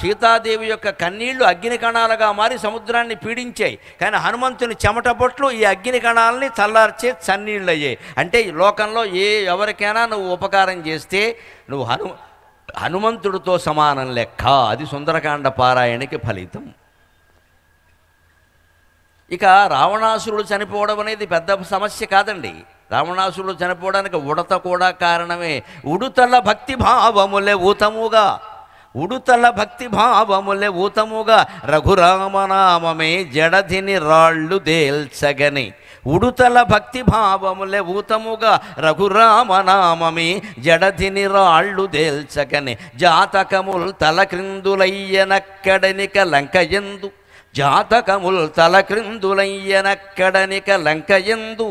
సీతాదేవి యొక్క కన్నీళ్లు అగ్ని కణాలుగా మారి సముద్రాన్ని పీడించాయి. కానీ హనుమంతుని చెమట బొట్లు ఈ అగ్ని కణాలని చల్లార్చే చన్నీళ్ళు అయ్యాయి. అంటే ఈ లోకంలో ఎవరికైనా నువ్వు ఉపకారం చేస్తే నువ్వు హనుమంతుడితో సమానం లెక్క. అది సుందరకాండ పారాయణకి ఫలితం. ఇక రావణాసురుడు చనిపోవడం అనేది పెద్ద సమస్య కాదండి. రావణాసురుడు చనిపోవడానికి ఉడత కూడా కారణమే. ఉడుతల భక్తి భావములే ఊతముగా, ఉడుతల భక్తి భావములే ఊతముగా రఘురామనామమే జడధిని రాళ్ళు దేల్చగని. ఉడుతల భక్తి భావములే ఊతముగా రఘురామనామమే జడధిని రాళ్ళు దేల్చగని. జాతకముల్ తల క్రిందులయ్యనక్కడనిక లంకయందు, జాతకముల్ తల క్రిందులయ్యనక్కడనిక లంకయందు.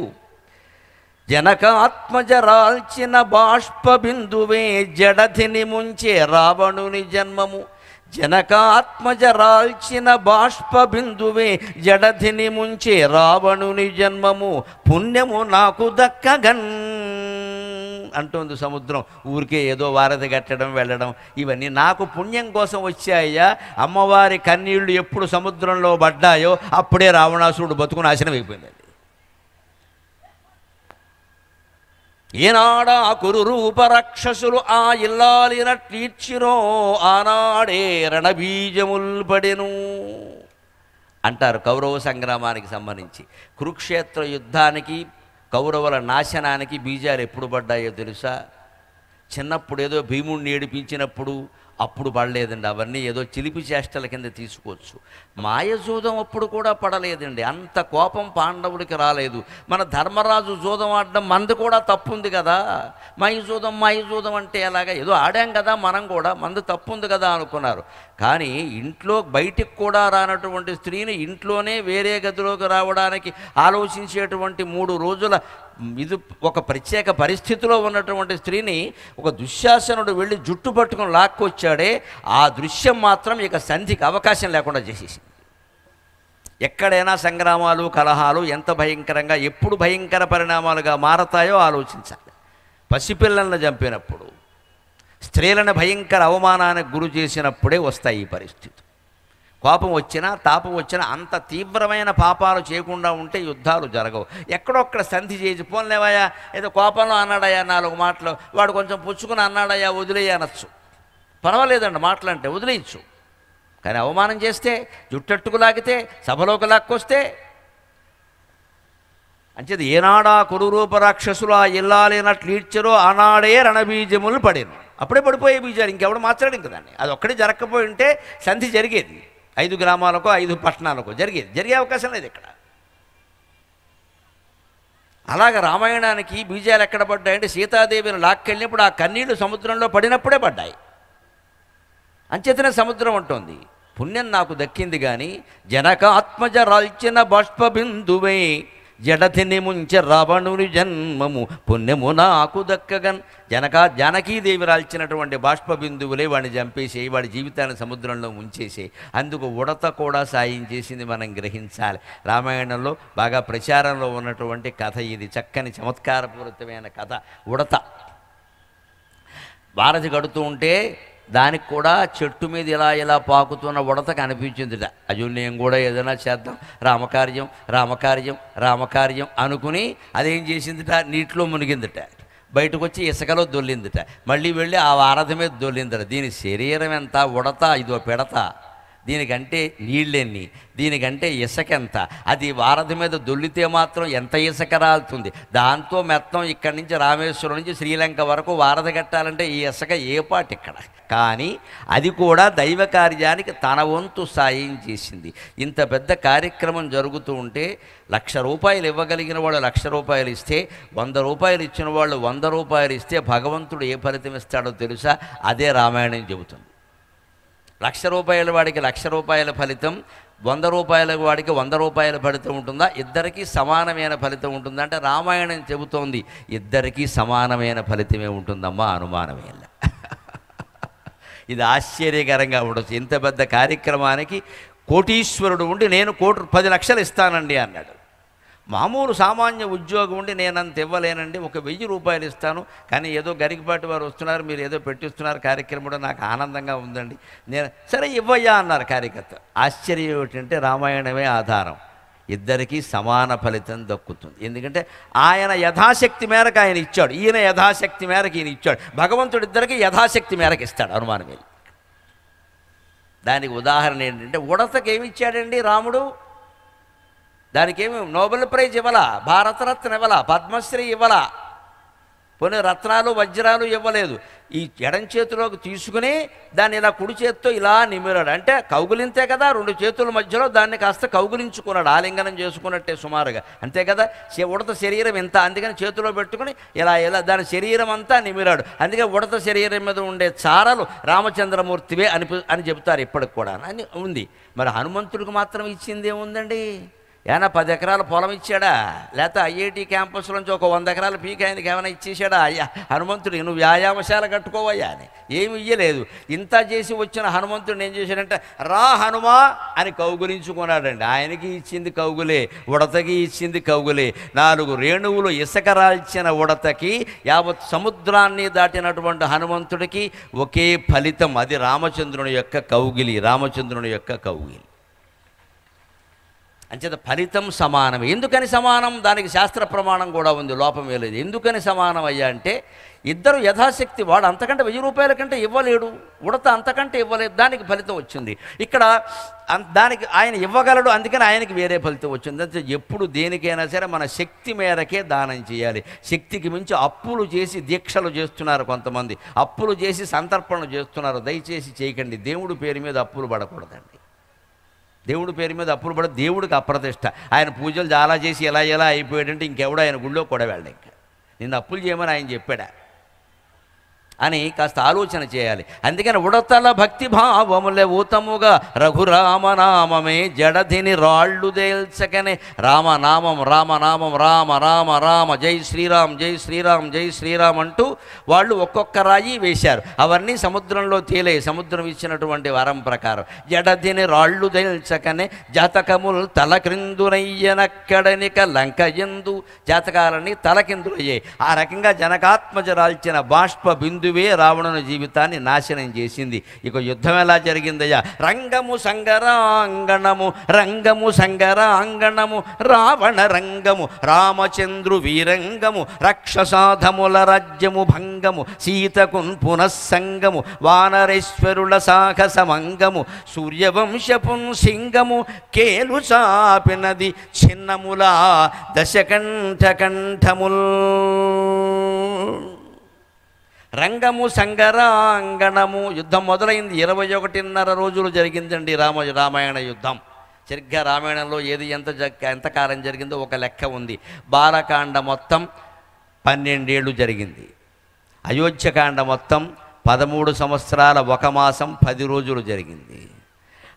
జనకాత్మజరాల్చిన బాష్ప బిందువే జడధిని ముంచే రావణుని జన్మము. జనకాత్మజరాల్చిన బాష్ప బిందువే జడధిని ముంచే రావణుని జన్మము. పుణ్యము నాకు దక్కగన్ అంటుంది సముద్రం. ఊరికే ఏదో వారధి కట్టడం వెళ్ళడం ఇవన్నీ నాకు పుణ్యం కోసం వచ్చాయ్యా. అమ్మవారి కన్నీళ్లు ఎప్పుడు సముద్రంలో పడ్డాయో అప్పుడే రావణాసురుడు బతుకు నాశనం అయిపోయింది. ఏనాడా కురు రూప రాక్షసులు ఆ ఇల్లాలినట్లీర్చిరో ఆనాడే రణబీజముల్ పడెను అంటారు. కౌరవ సంగ్రామానికి సంబంధించి కురుక్షేత్ర యుద్ధానికి కౌరవుల నాశనానికి బీజాలు ఎప్పుడు పడ్డాయో తెలుసా? చిన్నప్పుడు ఏదో భీముడిని ఏడిపించినప్పుడు అప్పుడు పడలేదండి. అవన్నీ ఏదో చిలిపి చేష్టల కింద తీసుకోవచ్చు. మాయజూదం అప్పుడు కూడా పడలేదండి. అంత కోపం పాండవుడికి రాలేదు. మన ధర్మరాజు జూదం ఆడడం మంది కూడా తప్పుంది కదా. మాయజూదం అంటే ఎలాగా? ఏదో ఆడాం కదా మనం కూడా, మంది తప్పుంది కదా అనుకున్నారు. కానీ ఇంట్లో బయటికి కూడా రానటువంటి స్త్రీని ఇంట్లోనే వేరే గదిలోకి రావడానికి ఆలోచించేటువంటి 3 రోజుల ఇది ఒక ప్రత్యేక పరిస్థితిలో ఉన్నటువంటి స్త్రీని ఒక దుశ్శాసనుడు వెళ్ళి జుట్టు పట్టుకుని లాక్కొచ్చాడే, ఆ దృశ్యం మాత్రం ఇక సంధికి అవకాశం లేకుండా చేసేసింది. ఎక్కడైనా సంగ్రామాలు కలహాలు ఎంత భయంకరంగా ఎప్పుడు భయంకర పరిణామాలుగా మారతాయో ఆలోచించాలి. పసిపిల్లలను చంపినప్పుడు, స్త్రీలను భయంకర అవమానానికి గురి చేసినప్పుడే వస్తాయి ఈ పరిస్థితి. కోపం వచ్చినా తాపం వచ్చినా అంత తీవ్రమైన పాపాలు చేయకుండా ఉంటే యుద్ధాలు జరగవు. ఎక్కడొక్కడ సంధి చేసి పోన్లేవయ్యా ఏదో కోపంలో అన్నాడయ్యా 4 మాటలు, వాడు కొంచెం పుచ్చుకుని అన్నాడయ్యా వదిలేయ అనొచ్చు, పర్వాలేదండి మాటలంటే వదిలేయచ్చు. కానీ అవమానం చేస్తే, జుట్టట్టుకు లాగితే, సభలోకి లాక్కొస్తే అంచేది ఏనాడా కురురూప రాక్షసులు ఆ ఇల్లాలినట్లీడ్చరో ఆనాడే రణబీజములు పడేను. అప్పుడే పడిపోయే బీజాలు, ఇంకెవడు మార్చాడు ఇంక దాన్ని. అది ఒక్కడే జరగకపోయి ఉంటే సంధి జరిగేది. 5 గ్రామాలకో 5 పట్టణాలకో జరిగే అవకాశం లేదు ఇక్కడ. అలాగ రామాయణానికి బీజాలు ఎక్కడ పడ్డాయంటే సీతాదేవిని లాక్కెళ్ళినప్పుడు ఆ కన్నీళ్లు సముద్రంలో పడినప్పుడే పడ్డాయి. అంచేతనే సముద్రం ఉంటుంది. పుణ్యం నాకు దక్కింది కానీ జనక ఆత్మజ రాల్చిన బాష్పబిందువే జడధిని ముంచె రావణుని జన్మము. పుణ్యము నాకు దక్కగన్. జానకీదేవి రాల్చినటువంటి బాష్పబిందువులే వాడిని చంపేసి వాడి జీవితాన్ని సముద్రంలో ముంచేసి, అందుకు ఉడత కూడా సాయం చేసింది మనం గ్రహించాలి. రామాయణంలో బాగా ప్రచారంలో ఉన్నటువంటి కథ ఇది. చక్కని చమత్కారపూరితమైన కథ. ఉడత వారధి కడుతూ ఉంటే దానికి కూడా చెట్టు మీద ఇలా పాకుతున్న ఉడత కనిపించిందిట. అయ్యో నేను కూడా ఏదైనా చేద్దాం, రామకార్యం అనుకుని అదేం చేసిందిట, నీటిలో మునిగిందిట. బయటకు వచ్చి ఇసుకలో దొల్లిందిట. మళ్ళీ వెళ్ళి ఆ వారధి మీద దొల్లిందిట. దీని శరీరం ఎంత ఉడత, ఇదో పెడత. దీనికంటే నీళ్ళెన్ని, దీనికంటే ఇసుకెంత. అది వారధి మీద దొల్లితే మాత్రం ఎంత ఇసుక రాలుతుంది. దాంతో మొత్తం ఇక్కడి నుంచి రామేశ్వరం నుంచి శ్రీలంక వరకు వారధి కట్టాలంటే ఈ ఇసుక ఏ పాటు ఇక్కడ. కానీ అది కూడా దైవ కార్యానికి తన వంతు సాయం చేసింది. ఇంత పెద్ద కార్యక్రమం జరుగుతూ ఉంటే 1,00,000 రూపాయలు ఇవ్వగలిగిన వాళ్ళు 1,00,000 రూపాయలు ఇస్తే, 100 రూపాయలు ఇచ్చిన వాళ్ళు 100 రూపాయలు ఇస్తే భగవంతుడు ఏ ఫలితం ఇస్తాడో తెలుసా? అదే రామాయణం చెబుతుంది. 1,00,000 రూపాయల వాడికి 1,00,000 రూపాయల ఫలితం, 100 రూపాయల వాడికి 100 రూపాయల ఫలితం ఉంటుందా? ఇద్దరికీ సమానమైన ఫలితం ఉంటుందా అంటే రామాయణం చెబుతోంది ఇద్దరికీ సమానమైన ఫలితమే ఉంటుందమ్మా, అనుమానమే. ఇది ఆశ్చర్యకరంగా ఉండొచ్చు. ఇంత పెద్ద కార్యక్రమానికి కోటీశ్వరుడు ఉండి నేను 10 లక్షలు ఇస్తానండి అన్నాడు. మామూలు సామాన్య ఉద్యోగం ఉండి నేనంత ఇవ్వలేనండి, ఒక 1000 రూపాయలు ఇస్తాను, కానీ ఏదో గరికపాటి వారు వస్తున్నారు, మీరు ఏదో పెట్టిస్తున్నారు కార్యక్రమం, నాకు ఆనందంగా ఉందండి, నేను సరే ఇవ్వయ్యా అన్నారు కార్యకర్త. ఆశ్చర్యం ఏమిటంటే రామాయణమే ఆధారం, ఇద్దరికీ సమాన ఫలితం దక్కుతుంది. ఎందుకంటే ఆయన యథాశక్తి మేరకు ఆయన ఇచ్చాడు, ఈయన యథాశక్తి మేరకు ఈయన ఇచ్చాడు. భగవంతుడు ఇద్దరికి యథాశక్తి మేరకు ఇస్తాడు, అనుమానం లేదు. దానికి ఉదాహరణ ఏంటంటే ఉడతకి ఏమి ఇచ్చాడండి రాముడు? దానికేమి నోబెల్ ప్రైజ్ ఇవ్వాలా, భారతరత్న ఇవ్వాలా, పద్మశ్రీ ఇవ్వాలా, పోనీ రత్నాలు వజ్రాలు ఇవ్వలేదు. ఈ ఎడం చేతిలోకి తీసుకుని దాన్ని ఇలా కుడి చేత్తో ఇలా నిమిరాడు. అంటే కౌగులింతే కదా, 2 చేతుల మధ్యలో దాన్ని కాస్త కౌగులించుకున్నాడు, ఆలింగనం చేసుకున్నట్టే సుమారుగా, అంతే కదా. ఉడత శరీరం ఇంత, అందుకని చేతిలో పెట్టుకుని ఇలా ఇలా దాని శరీరం అంతా నిమిరాడు. అందుకే ఉడత శరీరం మీద ఉండే చారలు రామచంద్రమూర్తివే అని చెబుతారు ఇప్పటికి కూడా అని ఉంది. మరి హనుమంతుడికి మాత్రం ఇచ్చింది ఏముందండి? ఏమైనా 10 ఎకరాల పొలం ఇచ్చాడా, లేకపోతే ఐఐటి క్యాంపస్లోంచి ఒక 100 ఎకరాల పీక్ ఆయనకి ఏమైనా ఇచ్చేసాడా? అయ్యా హనుమంతుడు నువ్వు వ్యాయామశాల కట్టుకోవయ్యా అని ఏమి ఇయ్యలేదు. ఇంత చేసి వచ్చిన హనుమంతుడు ఏం చేశాడంటే రా హనుమా అని కౌగులించుకున్నాడండి. ఆయనకి ఇచ్చింది కౌగులే, ఉడతకి ఇచ్చింది కౌగులే. 4 రేణువులు ఇసుక రాల్చిన ఉడతకి, యావత్ సముద్రాన్ని దాటినటువంటి హనుమంతుడికి ఒకే ఫలితం, అది రామచంద్రుని యొక్క కౌగిలి, రామచంద్రుని యొక్క కౌగిలి. అంచేత ఫలితం సమానం. ఎందుకని సమానం? దానికి శాస్త్ర ప్రమాణం కూడా ఉంది, లోపమే లేదు. ఎందుకని సమానం అయ్యా అంటే ఇద్దరు యథాశక్తి, వాడు అంతకంటే 1000 రూపాయల కంటే ఇవ్వలేడు, ఉడత అంతకంటే ఇవ్వలేదు, దానికి ఫలితం వచ్చింది. ఇక్కడ దానికి ఆయన ఇవ్వగలడు, అందుకని ఆయనకి వేరే ఫలితం వచ్చింది. అంటే ఎప్పుడు దేనికైనా సరే మన శక్తి మేరకే దానం చేయాలి. శక్తికి మించి అప్పులు చేసి దీక్షలు చేస్తున్నారు కొంతమంది, అప్పులు చేసి సంతర్పణలు చేస్తున్నారు. దయచేసి చేయకండి, దేవుడి పేరు మీద అప్పులు పడకూడదండి. దేవుడి పేరు మీద అప్పులు పడ, దేవుడికి అప్రతిష్ట. ఆయన పూజలు చాలా చేసి ఎలా అయిపోయాడంటే ఇంకెవడో ఆయన గుళ్ళో కూడా వెళ్ళాడు. ఇంకా నిన్ను అప్పులు చేయమని ఆయన చెప్పాడా అని కాస్త ఆలోచన చేయాలి. అందుకని ఉడతల భక్తి భావములే ఊతముగా రఘురామనామమే జడధిని రాళ్ళు దేల్చకనే రామనామం రామనామం రామ రామ రామ జై శ్రీరామ్ జై శ్రీరామ్ జై శ్రీరామ్ అంటూ వాళ్ళు ఒక్కొక్క రాయి వేశారు. అవన్నీ సముద్రంలో తేలే, సముద్రం ఇచ్చినటువంటి వరం ప్రకారం. జడధిని రాళ్ళు దేల్చకనే జాతకములు తలక్రిందునయ్యనక్కడనిక లంక ఎందు, జాతకాలన్నీ తలకిందులయ్యాయి. ఆ రకంగా జనకాత్మజరాల్చిన బాష్ప బిందు రావణుని జీవితాన్ని నాశనం చేసింది. ఇక యుద్ధం ఎలా జరిగిందయ్యా? రంగము సంగరాంగణము, రంగము సంగరాంగణము, రావణ రంగము, రామచంద్రు వీరంగము, రక్షసాధముల రాజ్యము భంగము, సీతకున్ పునఃసంగము, వానరేశ్వరుల సాహసమంగము, సూర్యవంశపున్ సింగము, కేలు చాపినది చిన్నములా దశకంఠకంఠముల్. రంగము సంగరాంగణము, యుద్ధం మొదలైంది. 21.5 రోజులు జరిగిందండి రామాయణ యుద్ధం. సరిగ్గా రామాయణంలో ఏది ఎంతకాలం జరిగిందో ఒక లెక్క ఉంది. బాలకాండ మొత్తం 12 ఏళ్ళు జరిగింది. అయోధ్యకాండ మొత్తం 13 సంవత్సరాల 1 మాసం 10 రోజులు జరిగింది.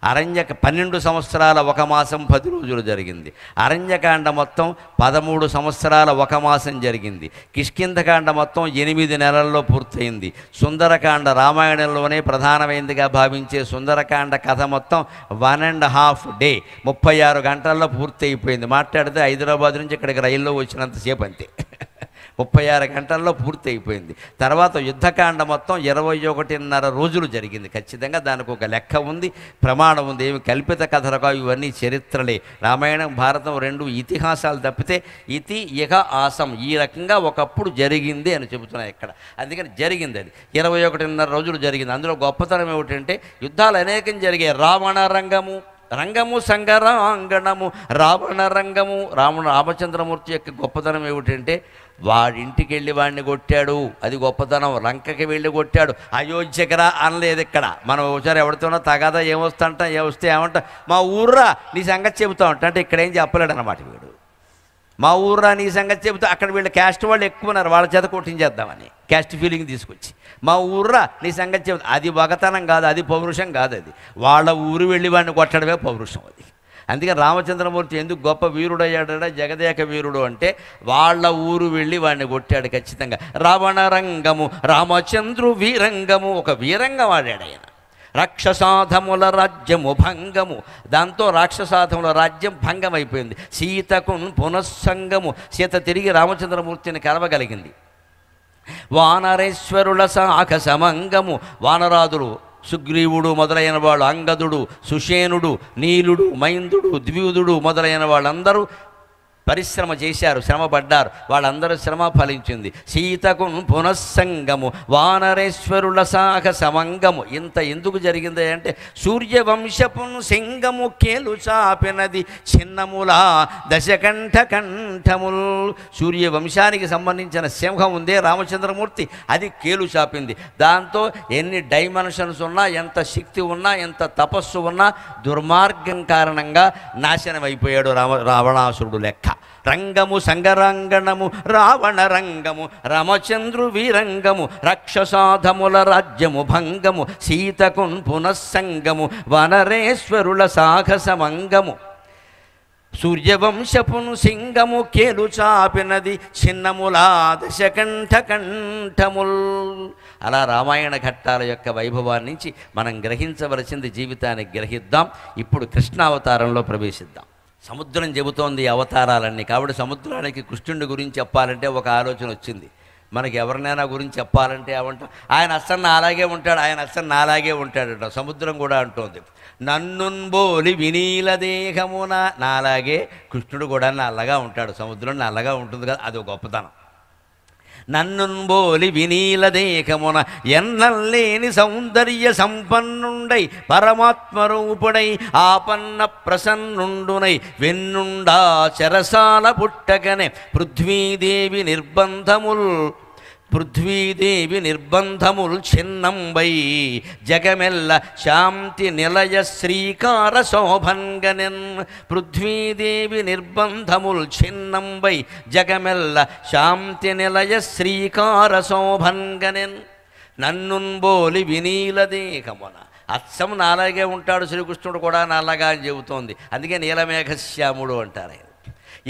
12 సంవత్సరాల 1 మాసం 10 రోజులు జరిగింది. అరణ్యకాండ మొత్తం 13 సంవత్సరాల 1 మాసం జరిగింది. కిష్కింధకాండ మొత్తం 8 నెలల్లో పూర్తయింది. సుందరకాండ రామాయణంలోనే ప్రధానమైనదిగా భావించే సుందరకాండ కథ మొత్తం 1.5 డే 36 గంటల్లో పూర్తి అయిపోయింది. మాట్లాడితే హైదరాబాద్ నుంచి ఇక్కడికి రైల్లో వచ్చినంతసేపు అంతే. 36 గంటల్లో పూర్తి అయిపోయింది. తర్వాత యుద్ధకాండ మొత్తం 21.5 రోజులు జరిగింది. ఖచ్చితంగా దానికి ఒక లెక్క ఉంది, ప్రమాణం ఉంది. ఏమి కల్పిత కథలుగా ఇవన్నీ చరిత్రలే. రామాయణం భారతం 2 ఇతిహాసాలు తప్పితే ఇతి ఇహ ఆసం ఈ రకంగా ఒకప్పుడు జరిగింది అని చెబుతున్నాయి ఇక్కడ. అందుకని జరిగింది, అది 21.5 రోజులు జరిగింది. అందులో గొప్పతనం ఏమిటంటే యుద్ధాలు అనేకం జరిగాయి. రావణ రంగము, రంగము సంగరాంగణము, రావణ రంగము. రామచంద్రమూర్తి యొక్క గొప్పతనం ఏమిటంటే వాడింటికి వెళ్ళి వాడిని కొట్టాడు, అది గొప్పతనం. లంకకి వెళ్ళి కొట్టాడు, అయోధ్యకరా అనలేదు. ఇక్కడ మనం ఒకసారి ఎవరితోనో తగాదా ఏమొస్తాంట, ఏమొస్తే ఏమంటా మా ఊర్రా నీ సంగతి చెబుతా ఉంటా అంటే ఇక్కడ ఏం చెప్పలేడు అన్నమాట వీడు. మా ఊర్రా నీ సంగతి చెబుతా, అక్కడ వీళ్ళు క్యాస్ట్ వాళ్ళు ఎక్కువ ఉన్నారు, వాళ్ళ చేత కొట్టించేద్దామని క్యాస్ట్ ఫీలింగ్ తీసుకొచ్చి మా ఊర్రా నీ సంగతి చెబుతా. అది వగతనం కాదు, అది పౌరుషం కాదు, అది వాళ్ళ ఊరు వెళ్ళి వాడిని కొట్టడమే పౌరుషం అది. అందుకని రామచంద్రమూర్తి ఎందుకు గొప్ప వీరుడు అయ్యాడా, జగదేక వీరుడు అంటే వాళ్ళ ఊరు వెళ్ళి వాడిని కొట్టాడు ఖచ్చితంగా. రావణ రంగము రామచంద్రు వీరంగము, ఒక వీరంగం ఆడాడు ఆయన. రాక్షసాధముల రాజ్యము భంగము, దాంతో రాక్షసాధముల రాజ్యం భంగమైపోయింది. సీతకు పునఃసంగము, సీత తిరిగి రామచంద్రమూర్తిని కలవగలిగింది. వానరేశ్వరుల సాహసమంగము, వానరాదులు సుగ్రీవుడు మొదలైన వాళ్ళు, అంగదుడు, సుషేనుడు, నీలుడు, మైందుడు, ద్వియుధుడు మొదలైన వాళ్ళందరూ పరిశ్రమ చేశారు, శ్రమపడ్డారు. వాళ్ళందరూ శ్రమ ఫలించింది. సీతకు పునఃసంగము, వానరేశ్వరుల సాహసమంగము. ఇంత ఎందుకు జరిగింది అంటే సూర్యవంశపు సింగము కేలు చాపినది చిన్నములా దశకంఠ కంఠముల్. సూర్యవంశానికి సంబంధించిన సింహం ఉందే రామచంద్రమూర్తి, అది కేలు చాపింది. దాంతో ఎన్ని డైమెన్షన్స్ ఉన్నా, ఎంత శక్తి ఉన్నా, ఎంత తపస్సు ఉన్నా దుర్మార్గం కారణంగా నాశనం అయిపోయాడు రావణాసురుడు లెక్క. రంగము సంగరాంగణము రావణ రంగము, రామచంద్రు వీరంగము, రాక్షసాధముల రాజ్యము భంగము, సీతకు పునఃసంగము, వనరేశ్వరుల సాహసమంగము. సూర్యవంశపును సింగము కేలు చాపినది చిన్నములా దశకంఠ కంఠముల్. అలా రామాయణ ఘట్టాల యొక్క వైభవాన్ని నుంచి మనం గ్రహించవలసింది జీవితానికి గ్రహిద్దాం. ఇప్పుడు కృష్ణావతారంలో ప్రవేశిద్దాం. సముద్రం చెబుతోంది అవతారాలన్నీ. కాబట్టి సముద్రానికి కృష్ణుడి గురించి చెప్పాలంటే ఒక ఆలోచన వచ్చింది. మనకి ఎవరినైనా గురించి చెప్పాలంటే ఏమంటాం, ఆయన అస్సలు అలాగే ఉంటాడు, ఆయన అస్సలు నాలాగే ఉంటాడట. సముద్రం కూడా అంటోంది, నన్నున్బోలి వినీల దేహమున, నాలాగే కృష్ణుడు కూడా నల్లగా ఉంటాడు. సముద్రం నల్లగా ఉంటుంది కదా, అది గొప్పతనం. నన్నున్బోలి వినీల దేహమున ఎన్నల్లేని సౌందర్య సంపన్నుండై పరమాత్మరూపుడై ఆపన్న ప్రసన్నుండునై వెన్నుండా చెరసాల పుట్టగనే పృథ్వీదేవి నిర్బంధముల్ చిన్నంబై జగమెల్ల శాంతి నిలయ శ్రీకార శోభంగనెన్. పృథ్వీదేవి నిర్బంధముల్ చిన్నంబై జగమెల్ల శాంతి నిలయ శ్రీకార శోభంగనెన్. నన్నున్బోలి వినీల దేహమున, అచ్చం నాలాగే ఉంటాడు శ్రీకృష్ణుడు కూడా నల్లగా అని చెబుతోంది. అందుకే నీలమేఘశ్యాముడు అంటారు.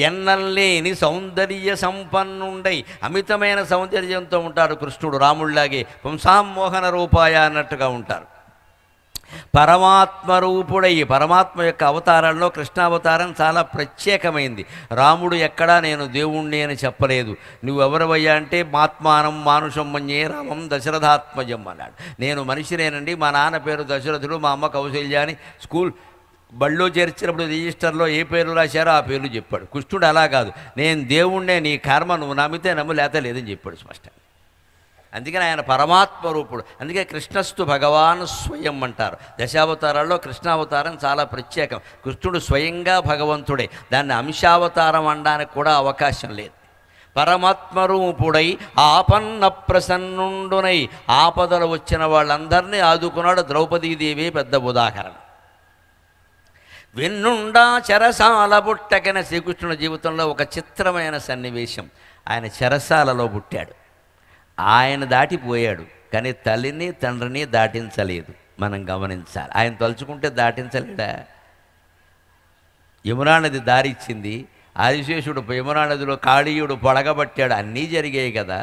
ఎన్నల్లేని సౌందర్య సంపన్నుండై, అమితమైన సౌందర్యంతో ఉంటారు కృష్ణుడు. రాముళ్లాగే పుంసామోహన రూపాయ అన్నట్టుగా ఉంటారు. పరమాత్మ రూపుడై, పరమాత్మ యొక్క అవతారాల్లో కృష్ణావతారం చాలా ప్రత్యేకమైంది. రాముడు ఎక్కడా నేను దేవుణ్ణి అని చెప్పలేదు. నువ్వెవరవయ్యా అంటే మాత్మానం మానుషం మన్యే రామం దశరథాత్మజం అన్నాడు. నేను మనిషినేనండి, మా నాన్న పేరు దశరథుడు, మా అమ్మ కౌశల్య అని స్కూల్ బళ్ళో చేర్చినప్పుడు రిజిస్టర్లో ఏ పేర్లు రాశారో ఆ పేర్లు చెప్పాడు. కృష్ణుడు అలా కాదు, నేను దేవుణ్ణే, నీ కర్మ నువ్వు నమ్మితే నమ్ము, లేత లేదని చెప్పాడు స్పష్టంగా. అందుకని ఆయన పరమాత్మ రూపుడు. అందుకే కృష్ణస్తు భగవాన్ స్వయం అంటారు. దశావతారాల్లో కృష్ణావతారం చాలా ప్రత్యేకం. కృష్ణుడు స్వయంగా భగవంతుడే, దాన్ని అంశావతారం అనడానికి కూడా అవకాశం లేదు. పరమాత్మరూపుడై ఆపన్న ప్రసన్నుండునై, ఆపదలు వచ్చిన వాళ్ళందరినీ ఆదుకున్నాడు. ద్రౌపదీదేవి పెద్ద ఉదాహరణ. వెన్నుండా చెరసాల పుట్టకన, శ్రీకృష్ణుడి జీవితంలో ఒక చిత్రమైన సన్నివేశం. ఆయన చెరసాలలో పుట్టాడు, ఆయన దాటిపోయాడు, కానీ తల్లిని తండ్రిని దాటించలేదు. మనం గమనించాలి. ఆయన తలుచుకుంటే దాటించలేడా? యమునా నది దారిచ్చింది, ఆదిశేషుడు యమునా నదిలో కాళీయుడు పడగబట్టాడు, అన్నీ జరిగాయి కదా.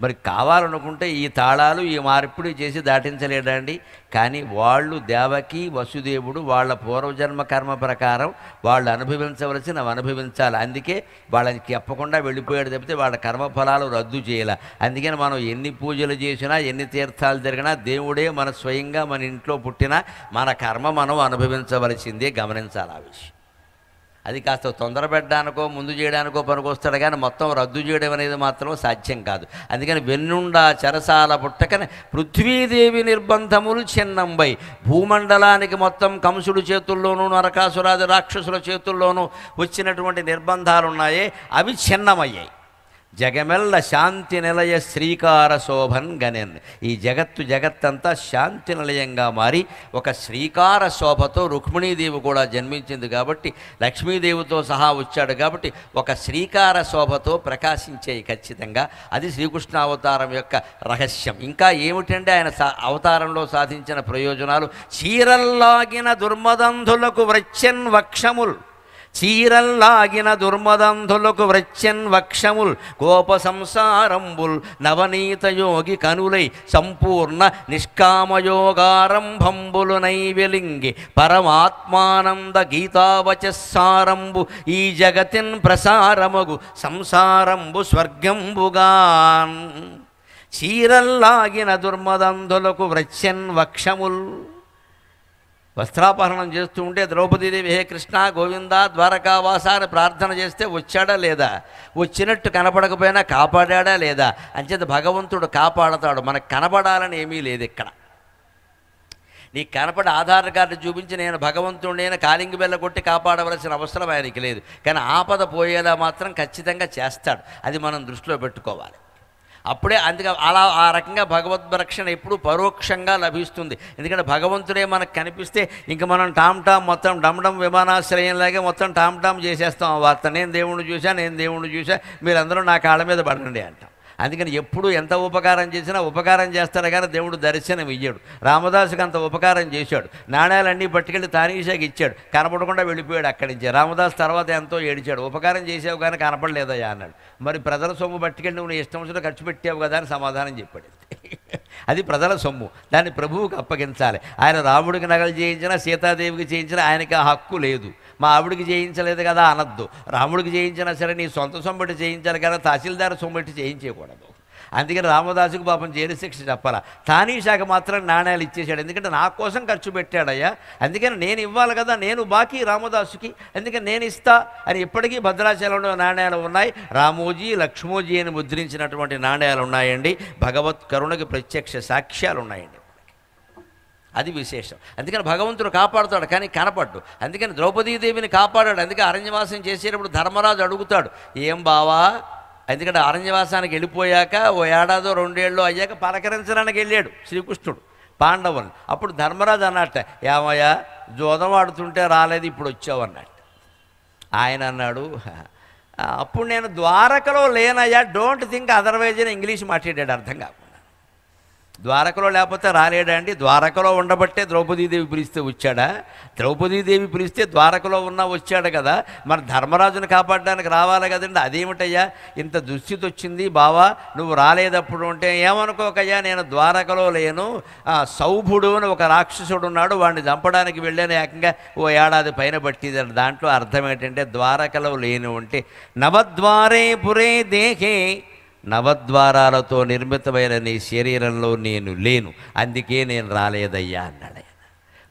మరి కావాలనుకుంటే ఈ తాళాలు ఈ మార్పిడి చేసి దాటించలేడండి. కానీ వాళ్ళు దేవకి వసుదేవుడు వాళ్ళ పూర్వజన్మ కర్మ ప్రకారం వాళ్ళు అనుభవించవలసినవి అనుభవించాలి. అందుకే వాళ్ళకి చెప్పకుండా వెళ్ళిపోయాడు తప్పితే వాళ్ళ కర్మఫలాలు రద్దు చేయాలి. అందుకని మనం ఎన్ని పూజలు చేసినా, ఎన్ని తీర్థాలు జరిగినా, దేవుడే మన స్వయంగా మన ఇంట్లో పుట్టినా మన కర్మ మనం అనుభవించవలసిందే. గమనించాలి ఆ విషయం. అది కాస్త తొందర పెట్టడానికో ముందు చేయడానికో పనికొస్తాడు, కానీ మొత్తం రద్దు చేయడం అనేది మాత్రం సాధ్యం కాదు. అందుకని వెన్నుండా చెరసాల పుట్టకని పృథ్వీదేవి నిర్బంధములు చిన్నంబై, భూమండలానికి మొత్తం కంసుడు చేతుల్లోనూ నరకాసురాది రాక్షసుల చేతుల్లోనూ వచ్చినటువంటి నిర్బంధాలు ఉన్నాయే, అవి చిన్నమయ్యాయి. జగమెల్ల శాంతి నిలయ శ్రీకార శోభన్ గనెన్. ఈ జగత్తంతా శాంతి నిలయంగా మారి ఒక శ్రీకార శోభతో రుక్మిణీదేవి కూడా జన్మించింది కాబట్టి, లక్ష్మీదేవితో సహా వచ్చాడు కాబట్టి ఒక శ్రీకార శోభతో ప్రకాశించాయి ఖచ్చితంగా. అది శ్రీకృష్ణావతారం యొక్క రహస్యం. ఇంకా ఏమిటంటే ఆయన అవతారంలో సాధించిన ప్రయోజనాలు. చీరల్లాగిన దుర్మదంధులకు వ్రచ్చన్ వక్షముల్, చీరల్లాగిన దుర్మదంధులకు వ్రచ్చన్ వక్షముల్ కోప సంసారంబుల్ నవనీత యోగి కనులై సంపూర్ణ నిష్కామయోగారంభంబులు నైవెలింగి పరమాత్మానంద గీతావచస్సారంబు ఈ జగతిన్ ప్రసారమగు సంసారంబు స్వర్గంబుగాన్. చీరల్లాగిన దుర్మదంధులకు వ్రచ్చన్ వక్షముల్. వస్త్రాపహరణం చేస్తూ ఉంటే ద్రౌపదీదేవి హే కృష్ణ గోవింద ద్వారకావాస అని ప్రార్థన చేస్తే వచ్చాడా లేదా, వచ్చినట్టు కనపడకపోయినా కాపాడా లేదా. అంచేత భగవంతుడు కాపాడతాడు. మనకు కనపడాలని ఏమీ లేదు ఇక్కడ. నీకు కనపడి ఆధార్ కార్డు చూపించి నేను భగవంతుడిని కాలింగి బెల్ల కొట్టి కాపాడవలసిన అవసరం ఆయనకి లేదు. కానీ ఆపద పోయేలా మాత్రం ఖచ్చితంగా చేస్తాడు. అది మనం దృష్టిలో పెట్టుకోవాలి. అప్పుడే అందుకే అలా ఆ రకంగా భగవద్రక్షణ ఎప్పుడు పరోక్షంగా లభిస్తుంది. ఎందుకంటే భగవంతుడే మనకు కనిపిస్తే ఇంక మనం టామ్ మొత్తం డమ్డమ్ విమానాశ్రయంలాగే మొత్తం టామ్ చేసేస్తాం ఆ వార్త. నేను దేవుణ్ణి చూసా, నేను దేవుణ్ణి చూసా, మీరందరూ నా కాళ్ళ మీద పడండి అంటాం. అందుకని ఎప్పుడు ఎంత ఉపకారం చేసినా ఉపకారం చేస్తాడు కానీ దేవుడు దర్శనం ఇయ్యాడు. రామదాసుకి అంత ఉపకారం చేశాడు. నాణ్యాలన్నీ పట్టుకెళ్ళి తానీషాకి ఇచ్చాడు, కనపడకుండా వెళ్ళిపోయాడు అక్కడి నుంచి. రామదాసు తర్వాత ఎంతో ఏడిచాడు, ఉపకారం చేసావు కానీ కనపడలేదయ్యా అన్నాడు. మరి ప్రజల సొమ్ము పట్టుకెళ్ళి నువ్వు ఇష్టం వచ్చిన ఖర్చు పెట్టావు కదా అని సమాధానం చెప్పాడు. అది ప్రజల సొమ్ము, దాన్ని ప్రభువుకి అప్పగించాలి. ఆయన రాముడికి నగలు చేయించినా సీతాదేవికి చేయించినా ఆయనకి ఆ హక్కు లేదు. మా ఆవిడికి చేయించలేదు కదా అనద్దు. రాముడికి చేయించినా సరే నీ సొంత సొమ్మెట్టి చేయించాలి కదా, తహసీల్దార్ సొమ్మెట్టి చేయించకూడదు. అందుకని రామదాసుకు పాపం జైలు శిక్ష చెప్పాలా. తానీషాకి మాత్రం నాణ్యాలు ఇచ్చేశాడు. ఎందుకంటే నా కోసం ఖర్చు పెట్టాడయ్యా, అందుకని నేను ఇవ్వాలి కదా, నేను బాకీ రామదాసుకి, అందుకని నేను ఇస్తా అని. ఇప్పటికీ భద్రాచలంలో నాణ్యాలు ఉన్నాయి. రామోజీ లక్ష్మోజీ అని ముద్రించినటువంటి నాణ్యాలు ఉన్నాయండి. భగవత్ కరుణకి ప్రత్యక్ష సాక్ష్యాలు ఉన్నాయండి. అది విశేషం. అందుకని భగవంతుడు కాపాడుతాడు కానీ కనపడ్డు. అందుకని ద్రౌపదీదేవిని కాపాడాడు. అందుకే అరణ్యవాసం చేసేటప్పుడు ధర్మరాజు అడుగుతాడు, ఏం బావా, ఎందుకంటే అరణ్యవాసానికి వెళ్ళిపోయాక ఓ ఏడాదో 2 ఏళ్ళు అయ్యాక పలకరించడానికి వెళ్ళాడు శ్రీకృష్ణుడు పాండవులు. అప్పుడు ధర్మరాజు అన్నట్ట, ఏమయ్యా జోదం ఆడుతుంటే రాలేదు, ఇప్పుడు వచ్చావు అన్నట్టు. ఆయన అన్నాడు, అప్పుడు నేను ద్వారకలో లేనయ్యా, డోంట్ థింక్ అదర్వైజ్ అని ఇంగ్లీష్ మాట్లాడాడు అర్థం కాకుండా. ద్వారకలో లేకపోతే రాలేడండి, ద్వారకలో ఉండబట్టే ద్రౌపదీదేవి పిలిస్తే వచ్చాడా? ద్రౌపదీదేవి పిలిస్తే ద్వారకలో ఉన్నా వచ్చాడు కదా, మరి ధర్మరాజును కాపాడడానికి రావాలి కదండి. అదేమిటయ్యా ఇంత దుస్థితి వచ్చింది బావా, నువ్వు రాలేదప్పుడు అంటే ఏమనుకోకయ్యా, నేను ద్వారకలో లేను, సౌభుడు అని ఒక రాక్షసుడు ఉన్నాడు, వాడిని చంపడానికి వెళ్ళాను, ఏకంగా ఓ ఏడాది పైన పట్టింది. దాంట్లో అర్థం ఏంటంటే ద్వారకలో లేను అంటే నవద్వారే పురే దేహే, నవద్వారాలతో నిర్మితమైన నీ శరీరంలో నేను లేను, అందుకే నేను రాలేదయ్యా అన్నాడు.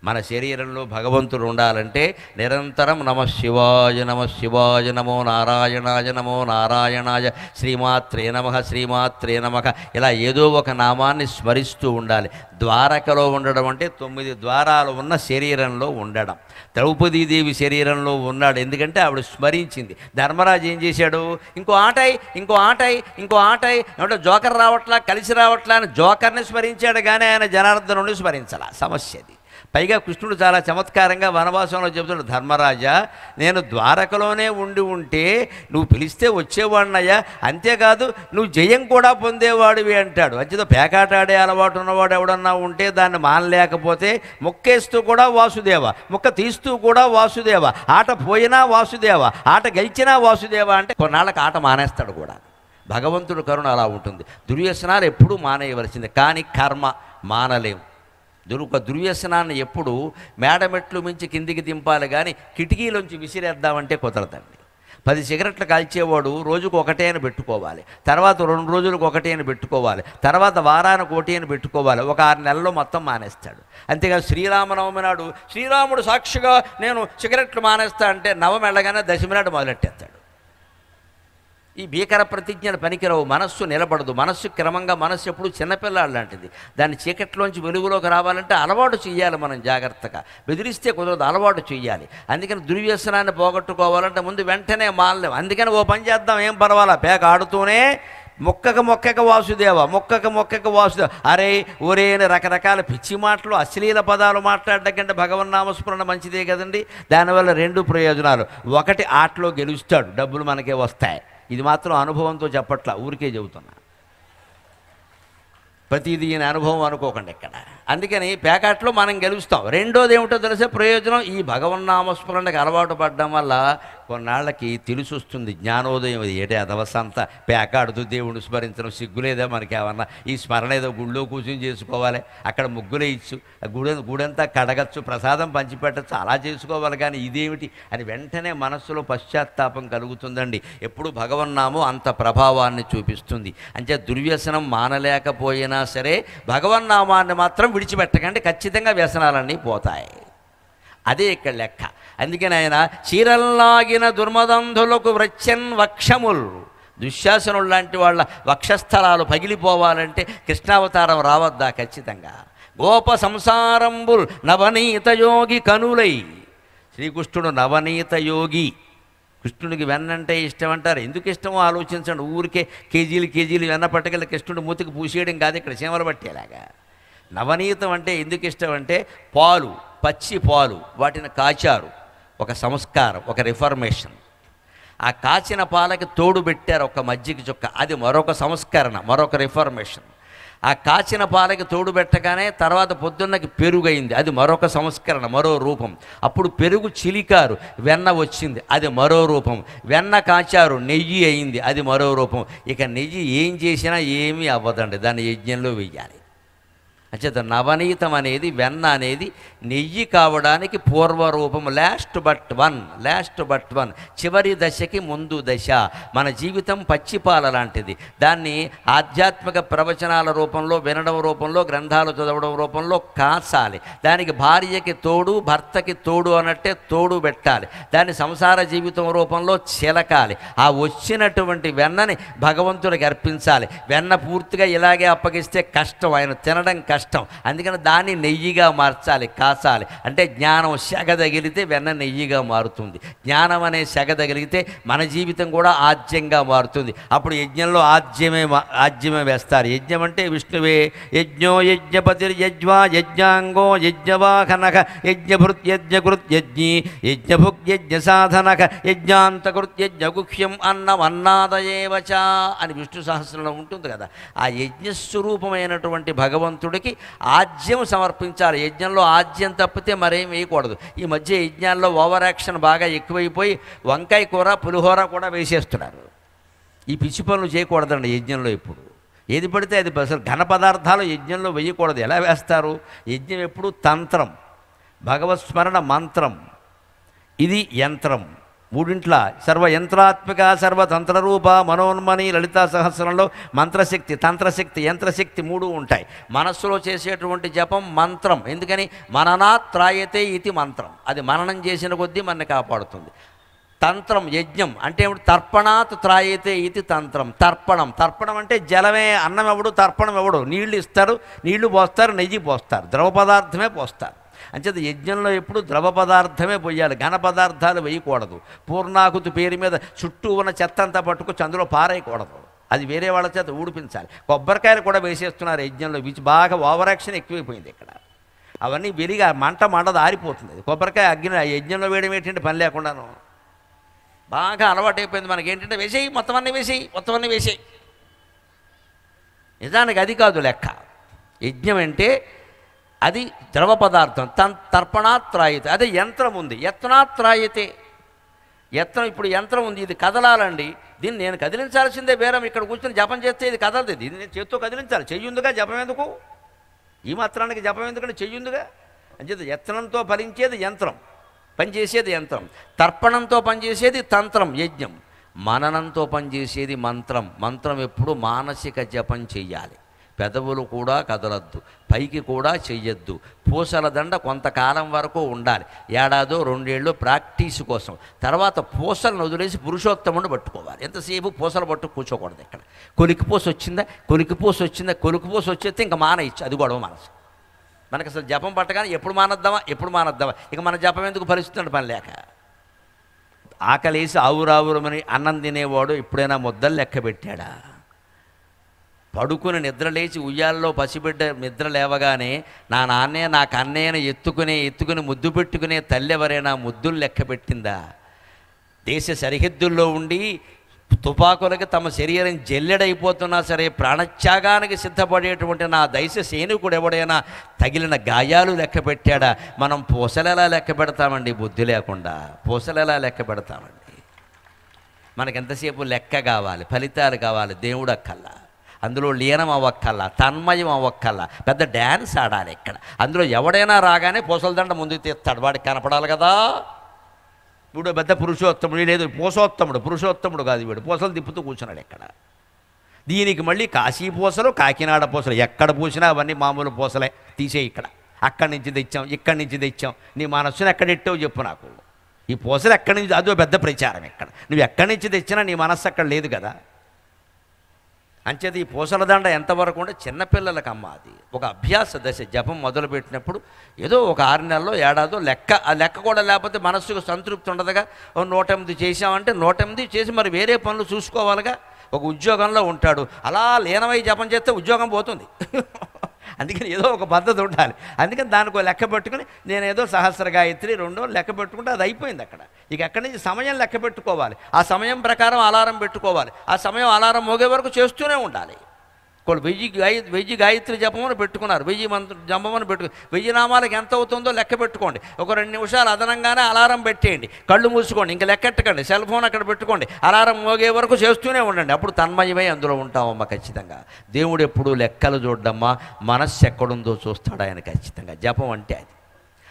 మన శరీరంలో భగవంతుడు ఉండాలంటే నిరంతరం నమ శివాయ నమ శివాయ నమో నారాయణాయ నమో నారాయణాయ శ్రీమాత్రే నమః శ్రీమాత్రే నమః ఇలా ఏదో ఒక నామాన్ని స్మరిస్తూ ఉండాలి. ద్వారకలో ఉండడం అంటే 9 ద్వారాలు ఉన్న శరీరంలో ఉండడం. ద్రౌపదీదేవి శరీరంలో ఉన్నాడు, ఎందుకంటే ఆవిడ స్మరించింది. ధర్మరాజు ఏం చేశాడు, ఇంకో ఆటాయి ఇంకో ఆటాయి ఇంకో ఆటాయి అంటే జోకర్ రావట్లా కలిసి రావట్లా అని జోకర్ని స్మరించాడు కానీ ఆయన జనార్దనుడిని స్మరించాల. సమస్యది. పైగా కృష్ణుడు చాలా చమత్కారంగా వనవాసంలో చెబుతాడు, ధర్మరాజా నేను ద్వారకలోనే ఉంటే నువ్వు పిలిస్తే వచ్చేవాడినయ్యా, అంతేకాదు నువ్వు జయం కూడా పొందేవాడివి అంటాడు. అంచేతో పేకాటాడే అలవాటు ఉన్నవాడు ఎవడన్నా ఉంటే దాన్ని మానలేకపోతే మొక్కేస్తూ కూడా వాసుదేవ, మొక్క తీస్తూ కూడా వాసుదేవ, ఆట పోయినా వాసుదేవ, ఆట గెలిచినా వాసుదేవ అంటే కొన్నాళ్ళకి ఆట మానేస్తాడు కూడా. భగవంతుడు కరుణ అలా ఉంటుంది. దుర్వ్యసనాలు ఎప్పుడూ మానేయవలసిందే, కానీ కర్మ మానలేము. దుర్వ్యసనాన్ని ఎప్పుడు మేడమెట్లు మించి కిందికి దింపాలి కానీ కిటికీలోంచి విసిరేద్దామంటే కుదరదండి. 10 సిగరెట్లు కాల్చేవాడు రోజుకు ఒకటే అని పెట్టుకోవాలి, తర్వాత 2 రోజులకు ఒకటే అని పెట్టుకోవాలి, తర్వాత వారానికి ఒకటి అని పెట్టుకోవాలి. ఒక 6 నెలల్లో మొత్తం మానేస్తాడు. అంతేగా శ్రీరామనవమి నాడు శ్రీరాముడు సాక్షిగా నేను సిగరెట్లు మానేస్తా అంటే నవమి వెళ్ళగానే దశమి నాడు మొదలెట్టేస్తాడు. ఈ భీకర ప్రతిజ్ఞలు పనికిరావు. మనస్సు నిలబడదు. మనస్సు క్రమంగా మనస్సు ఎప్పుడు చిన్నపిల్లాడు లాంటిది. దాన్ని చీకట్లోంచి వెలుగులోకి రావాలంటే అలవాటు చేయాలి. మనం జాగ్రత్తగా బెదిరిస్తే కుదరదు, అలవాటు చేయాలి. అందుకని దుర్వ్యసనాన్ని పోగొట్టుకోవాలంటే ముందు వెంటనే మానలేం. అందుకని ఓ పని చేద్దాం, ఏం పర్వాలా, పేక ఆడుతూనే మొక్కక వాసుదేవ, మొక్కక వాసుదేవ, అరే ఒరే అని రకరకాల పిచ్చి మాటలు అశ్లీల పదాలు మాట్లాడడం కంటే భగవన్నామస్మరణ మంచిదే కదండి. దానివల్ల 2 ప్రయోజనాలు. ఒకటి, ఆటలో గెలుస్తాడు, డబ్బులు మనకే వస్తాయి. ఇది మాత్రం అనుభవంతో చెప్పట్లా, ఊరికే చెబుతున్నా. ప్రతిదీ ఈయన అనుభవం అనుకోకండి ఇక్కడ. అందుకని పేకాట్లో మనం గెలుస్తాం. రెండోది ఏమిటో తెలిసే ప్రయోజనం, ఈ భగవన్నామస్మరణకి అలవాటు పడడం వల్ల కొన్నాళ్ళకి తెలిసొస్తుంది జ్ఞానోదయం. ఇది ఏటే అదవసంతా పేకాడుతూ దేవుడిని స్మరించడం సిగ్గులేదా మనకి? ఏమన్నా ఈ స్మరణ ఏదో గుళ్ళో కూర్చొని చేసుకోవాలి, అక్కడ ముగ్గులే ఇచ్చు, గుడంతా కడగచ్చు, ప్రసాదం పంచిపెట్టచ్చు, అలా చేసుకోవాలి. కానీ ఇదేమిటి అని వెంటనే మనస్సులో పశ్చాత్తాపం కలుగుతుందండి. ఎప్పుడు భగవన్నామో అంత ప్రభావాన్ని చూపిస్తుంది. అంటే దుర్వ్యసనం మానలేకపోయినా సరే భగవన్నామాన్ని మాత్రం విడిచిపెట్టకండి, ఖచ్చితంగా వ్యసనాలన్నీ పోతాయి. అదే ఇక్కడ లెక్క. అందుకని ఆయన చీరల్లాగిన దుర్మదంధులకు వ్రచ్చన్ వక్షముల్, దుశ్శాసనులు లాంటి వాళ్ళ వక్షస్థలాలు పగిలిపోవాలంటే కృష్ణావతారం రావద్దా? ఖచ్చితంగా. గోప సంసారంబుల్ నవనీత యోగి కనులై, శ్రీకృష్ణుడు నవనీత యోగి. కృష్ణుడికి వెన్నంటే ఇష్టం అంటారు. ఎందుకు ఇష్టమో ఆలోచించండి. ఊరికే కేజీలు వెన్న పట్టుకెళ్ళి కృష్ణుడు మూతికి పూసేయడం కాదు, ఇక్కడ చీమలు పట్టేలాగా. నవనీతం అంటే ఎందుకు ఇష్టం అంటే పాలు, పచ్చి పాలు, వాటిని కాచారు, ఒక సంస్కారం, ఒక రిఫర్మేషన్. ఆ కాచిన పాలకి తోడు పెట్టారు ఒక మజ్జిగ చుక్క, అది మరొక సంస్కరణ, మరొక రిఫర్మేషన్. ఆ కాచిన పాలకి తోడు పెట్టగానే తర్వాత పొద్దున్నకి పెరుగు అయింది, అది మరొక సంస్కరణ, మరో రూపం. అప్పుడు పెరుగు చిలికారు, వెన్న వచ్చింది, అది మరో రూపం. వెన్న కాచారు, నెయ్యి అయింది, అది మరో రూపం. ఇక నెయ్యి ఏం చేసినా ఏమీ అవ్వదండి, దాన్ని యజ్ఞంలో వెయ్యాలి. అంచేత నవనీతం అనేది, వెన్న అనేది నెయ్యి కావడానికి పూర్వరూపం. లాస్ట్ బట్ వన్, చివరి దశకి ముందు దశ. మన జీవితం పచ్చిపాల లాంటిది. దాన్ని ఆధ్యాత్మిక ప్రవచనాల రూపంలో, వినడం రూపంలో, గ్రంథాలు చదవడం రూపంలో కాచాలి. దానికి భార్యకి తోడు, భర్తకి తోడు అన్నట్టే తోడు పెట్టాలి. దాన్ని సంసార జీవితం రూపంలో చిలకాలి. ఆ వచ్చినటువంటి వెన్నని భగవంతుడికి అర్పించాలి. వెన్న పూర్తిగా ఇలాగే అప్పగిస్తే కష్టం, ఆయన తినడం కష్టం. అందుకని దాన్ని నెయ్యిగా మార్చాలి, కాచాలి. అంటే జ్ఞానం సెగ తగిలితే వెన్న నెయ్యిగా మారుతుంది. జ్ఞానం అనే సెగ తగిలితే మన జీవితం కూడా ఆజ్యంగా మారుతుంది. అప్పుడు యజ్ఞంలో ఆజ్యమే వేస్తారు. యజ్ఞం అంటే విష్ణువే. యజ్ఞో యజ్ఞపతిర్యజ్వా యజ్ఞాంగో యజ్ఞవాహనక యజ్ఞభృత్ యజ్ఞకృత్ యజ్ఞీ యజ్ఞభుక్ యజ్ఞ సాధనక యజ్ఞాంతకృత్ యజ్ఞగుహ్యం అన్నం అన్నాదయేవచ అని విష్ణు సహస్రంలో ఉంటుంది కదా. ఆ యజ్ఞస్వరూపమైనటువంటి భగవంతుడికి ఆజ్యం సమర్పించాలి. యజ్ఞంలో ఆజ్యం తప్పితే మరేం వేయకూడదు. ఈ మధ్య యజ్ఞాల్లో ఓవర్ యాక్షన్ బాగా ఎక్కువైపోయి వంకాయ కూర, పులిహోర కూడా వేసేస్తున్నారు. ఈ పిచ్చి పనులు చేయకూడదండి యజ్ఞంలో. ఇప్పుడు ఏది పడితే అది అసలు ఘన పదార్థాలు యజ్ఞంలో వేయకూడదు. ఎలా వేస్తారు? యజ్ఞం ఎప్పుడు తంత్రం, భగవత్స్మరణ మంత్రం, ఇది యంత్రం. మూడింట్ల సర్వయంత్రాత్మిక సర్వతంత్రరూప మనోన్మని లలితా సహస్రంలో మంత్రశక్తి, తంత్రశక్తి, యంత్రశక్తి మూడు ఉంటాయి. మనస్సులో చేసేటువంటి జపం మంత్రం. ఎందుకని? మననాత్ త్రాయతే ఇది మంత్రం. అది మననం చేసిన కొద్దీ మనని కాపాడుతుంది. తంత్రం యజ్ఞం అంటే ఏమిటి? తర్పణాత్ త్రాయతే ఇది తంత్రం. తర్పణం అంటే జలమే. అన్నం ఎవడు, తర్పణం ఎవడు? నీళ్లు ఇస్తారు, నీళ్లు పోస్తారు, నెయ్యి పోస్తారు, ద్రవ పదార్థమే పోస్తారు. అంచేత యజ్ఞంలో ఎప్పుడు ద్రవ పదార్థమే పోయాలి, ఘన పదార్థాలు వేయకూడదు. పూర్ణాహుతి పేరు మీద చుట్టూ ఉన్న చెత్త అంతా పట్టుకొచ్చి అందులో పారేయకూడదు. అది వేరే వాళ్ళ చేత ఊడిపించాలి. కొబ్బరికాయలు కూడా వేసేస్తున్నారు యజ్ఞంలో. బాగా ఓవర్ యాక్షన్ ఎక్కువైపోయింది ఇక్కడ. అవన్నీ వెలిగా మంట మండదు, ఆరిపోతుంది. కొబ్బరికాయ అగ్ని యజ్ఞంలో వేయడం ఏంటంటే పని లేకుండాను బాగా అలవాటైపోయింది మనకి. ఏంటంటే వేసేయి, మొత్తం అన్నీ వేసేయి. నిజానికి అది కాదు లెక్క. యజ్ఞం అంటే అది ద్రవ పదార్థం. తర్పణాత్రాయతే. అదే యంత్రం ఉంది, యత్నాత్రాయతే. యత్నం, ఇప్పుడు యంత్రం ఉంది, ఇది కదలాలండి. దీన్ని నేను కదిలించాల్సిందే. బేరం ఇక్కడ కూర్చొని జపం చేస్తే ఇది కదలదు. ఇది నేను చేత్తో కదిలించాలి. చెయ్యుందిగా జపం ఎందుకు? ఈ మాత్రానికి జపం ఎందుకంటే చెయ్యుందిగా. అంచేత యత్నంతో ఫలించేది యంత్రం, పనిచేసేది యంత్రం. తర్పణంతో పనిచేసేది తంత్రం, యజ్ఞం. మననంతో పనిచేసేది మంత్రం. మంత్రం ఎప్పుడు మానసిక జపం చెయ్యాలి. పెదవులు కూడా కదలద్దు, పైకి కూడా చెయ్యొద్దు. పూసల దండ కొంతకాలం వరకు ఉండాలి, ఏడాదో 2 ఏళ్ళు ప్రాక్టీస్ కోసం. తర్వాత పూసలను వదిలేసి పురుషోత్తముని పట్టుకోవాలి. ఎంతసేపు పూసలు పట్టు కూర్చోకూడదు. ఇక్కడ కొలికిపోసి వచ్చిందా, కొలికిపోసి వచ్చేస్తే ఇంకా మానేయచ్చు. అది గొడవ మనసు. మనకు అసలు జపం పట్టగానే ఎప్పుడు మానద్దామా ఇక మన జపం ఎందుకు ఫలిస్తుంది? పని లేక. ఆకలేసి ఆవురావురమని అన్నం తినేవాడు ఎప్పుడైనా ముద్దలు లెక్క పెట్టాడా? పడుకుని నిద్రలేచి ఉయ్యాల్లో పసిబిడ్డ నిద్ర లేవగానే నా నాన్నే నాకు అన్నయ్యను ఎత్తుకుని ముద్దు పెట్టుకునే తల్లి ఎవరైనా ముద్దులు లెక్క పెట్టిందా? దేశ సరిహద్దుల్లో ఉండి తుపాకులకి తమ శరీరం జల్లెడైపోతున్నా సరే ప్రాణత్యాగానికి సిద్ధపడేటువంటి నా దైశ సైనికుడు ఎవడైనా తగిలిన గాయాలు లెక్క పెట్టాడా? మనం పూసలెలా లెక్క పెడతామండి? బుద్ధి లేకుండా పూసలెలా లెక్క పెడతామండి? మనకెంతసేపు లెక్క కావాలి, ఫలితాలు కావాలి. దేవుడు అక్కల్లా, అందులో లీనం అవ్వక్కల్లా, తన్మయం అవ్వక్కల్లా, పెద్ద డ్యాన్స్ ఆడాలి ఇక్కడ. అందులో ఎవడైనా రాగానే పూసల దండ ముందుకు తీస్తాడు, వాడికి కనపడాలి కదా. ఇప్పుడు పెద్ద పురుషోత్తముడు లేదు, పూసోత్తముడు, పురుషోత్తముడు కాదు వీడు. పూసలు తిప్పుతూ కూర్చున్నాడు ఇక్కడ. దీనికి మళ్ళీ కాశీ పూసలు, కాకినాడ పూసలు, ఎక్కడ పూసినా అవన్నీ మామూలు పూసలే. తీసే ఇక్కడ, అక్కడి నుంచి తెచ్చాం, ఇక్కడి నుంచి తెచ్చాం. నీ మనస్సును ఎక్కడెట్టావు చెప్పు నాకు. ఈ పూసలు ఎక్కడి నుంచి, అదో పెద్ద ప్రచారం ఇక్కడ. నువ్వు ఎక్కడి నుంచి తెచ్చినా నీ మనస్సు అక్కడ లేదు కదా. అంచేది ఈ పూసల దండ ఎంతవరకు ఉంటే చిన్నపిల్లలకు అమ్మ అది ఒక అభ్యాస దశ. జపం మొదలుపెట్టినప్పుడు ఏదో ఒక 6 నెలలో ఏడాదో లెక్క, ఆ లెక్క కూడా లేకపోతే మనస్సుకు సంతృప్తి ఉండదుగా. 108 చేసామంటే 108 చేసి మరి వేరే పనులు చూసుకోవాలిగా. ఒక ఉద్యోగంలో ఉంటాడు, అలా లీనమై జపం చేస్తే ఉద్యోగం పోతుంది. అందుకని ఏదో ఒక పద్ధతి ఉండాలి. అందుకని దానికి లెక్క పెట్టుకుని నేను ఏదో సహస్ర గాయత్రి 2 లెక్క పెట్టుకుంటే అది అయిపోయింది అక్కడ. ఇక ఎక్కడి నుంచి సమయం లెక్క పెట్టుకోవాలి, ఆ సమయం ప్రకారం అలారం పెట్టుకోవాలి, ఆ సమయం అలారం మోగే వరకు చేస్తూనే ఉండాలి. వాళ్ళు 1000 గాయత్రి జపమని పెట్టుకున్నారు, 1000 మంత్ర జపమని పెట్టుకు 1000 నామాలకు ఎంత అవుతుందో లెక్క పెట్టుకోండి. ఒక 2 నిమిషాలు అదనంగానే అలారం పెట్టేయండి, కళ్ళు మూసుకోండి, ఇంకా లెక్కెట్టకండి, సెల్ ఫోన్ అక్కడ పెట్టుకోండి, అలారం మోగే వరకు చేస్తూనే ఉండండి. అప్పుడు తన్మయమై అందులో ఉంటామమ్మా ఖచ్చితంగా. దేవుడు ఎప్పుడు లెక్కలు చూడమ్మా, మనస్సు ఎక్కడుందో చూస్తాడు ఆయన ఖచ్చితంగా. జపం అంటే అది.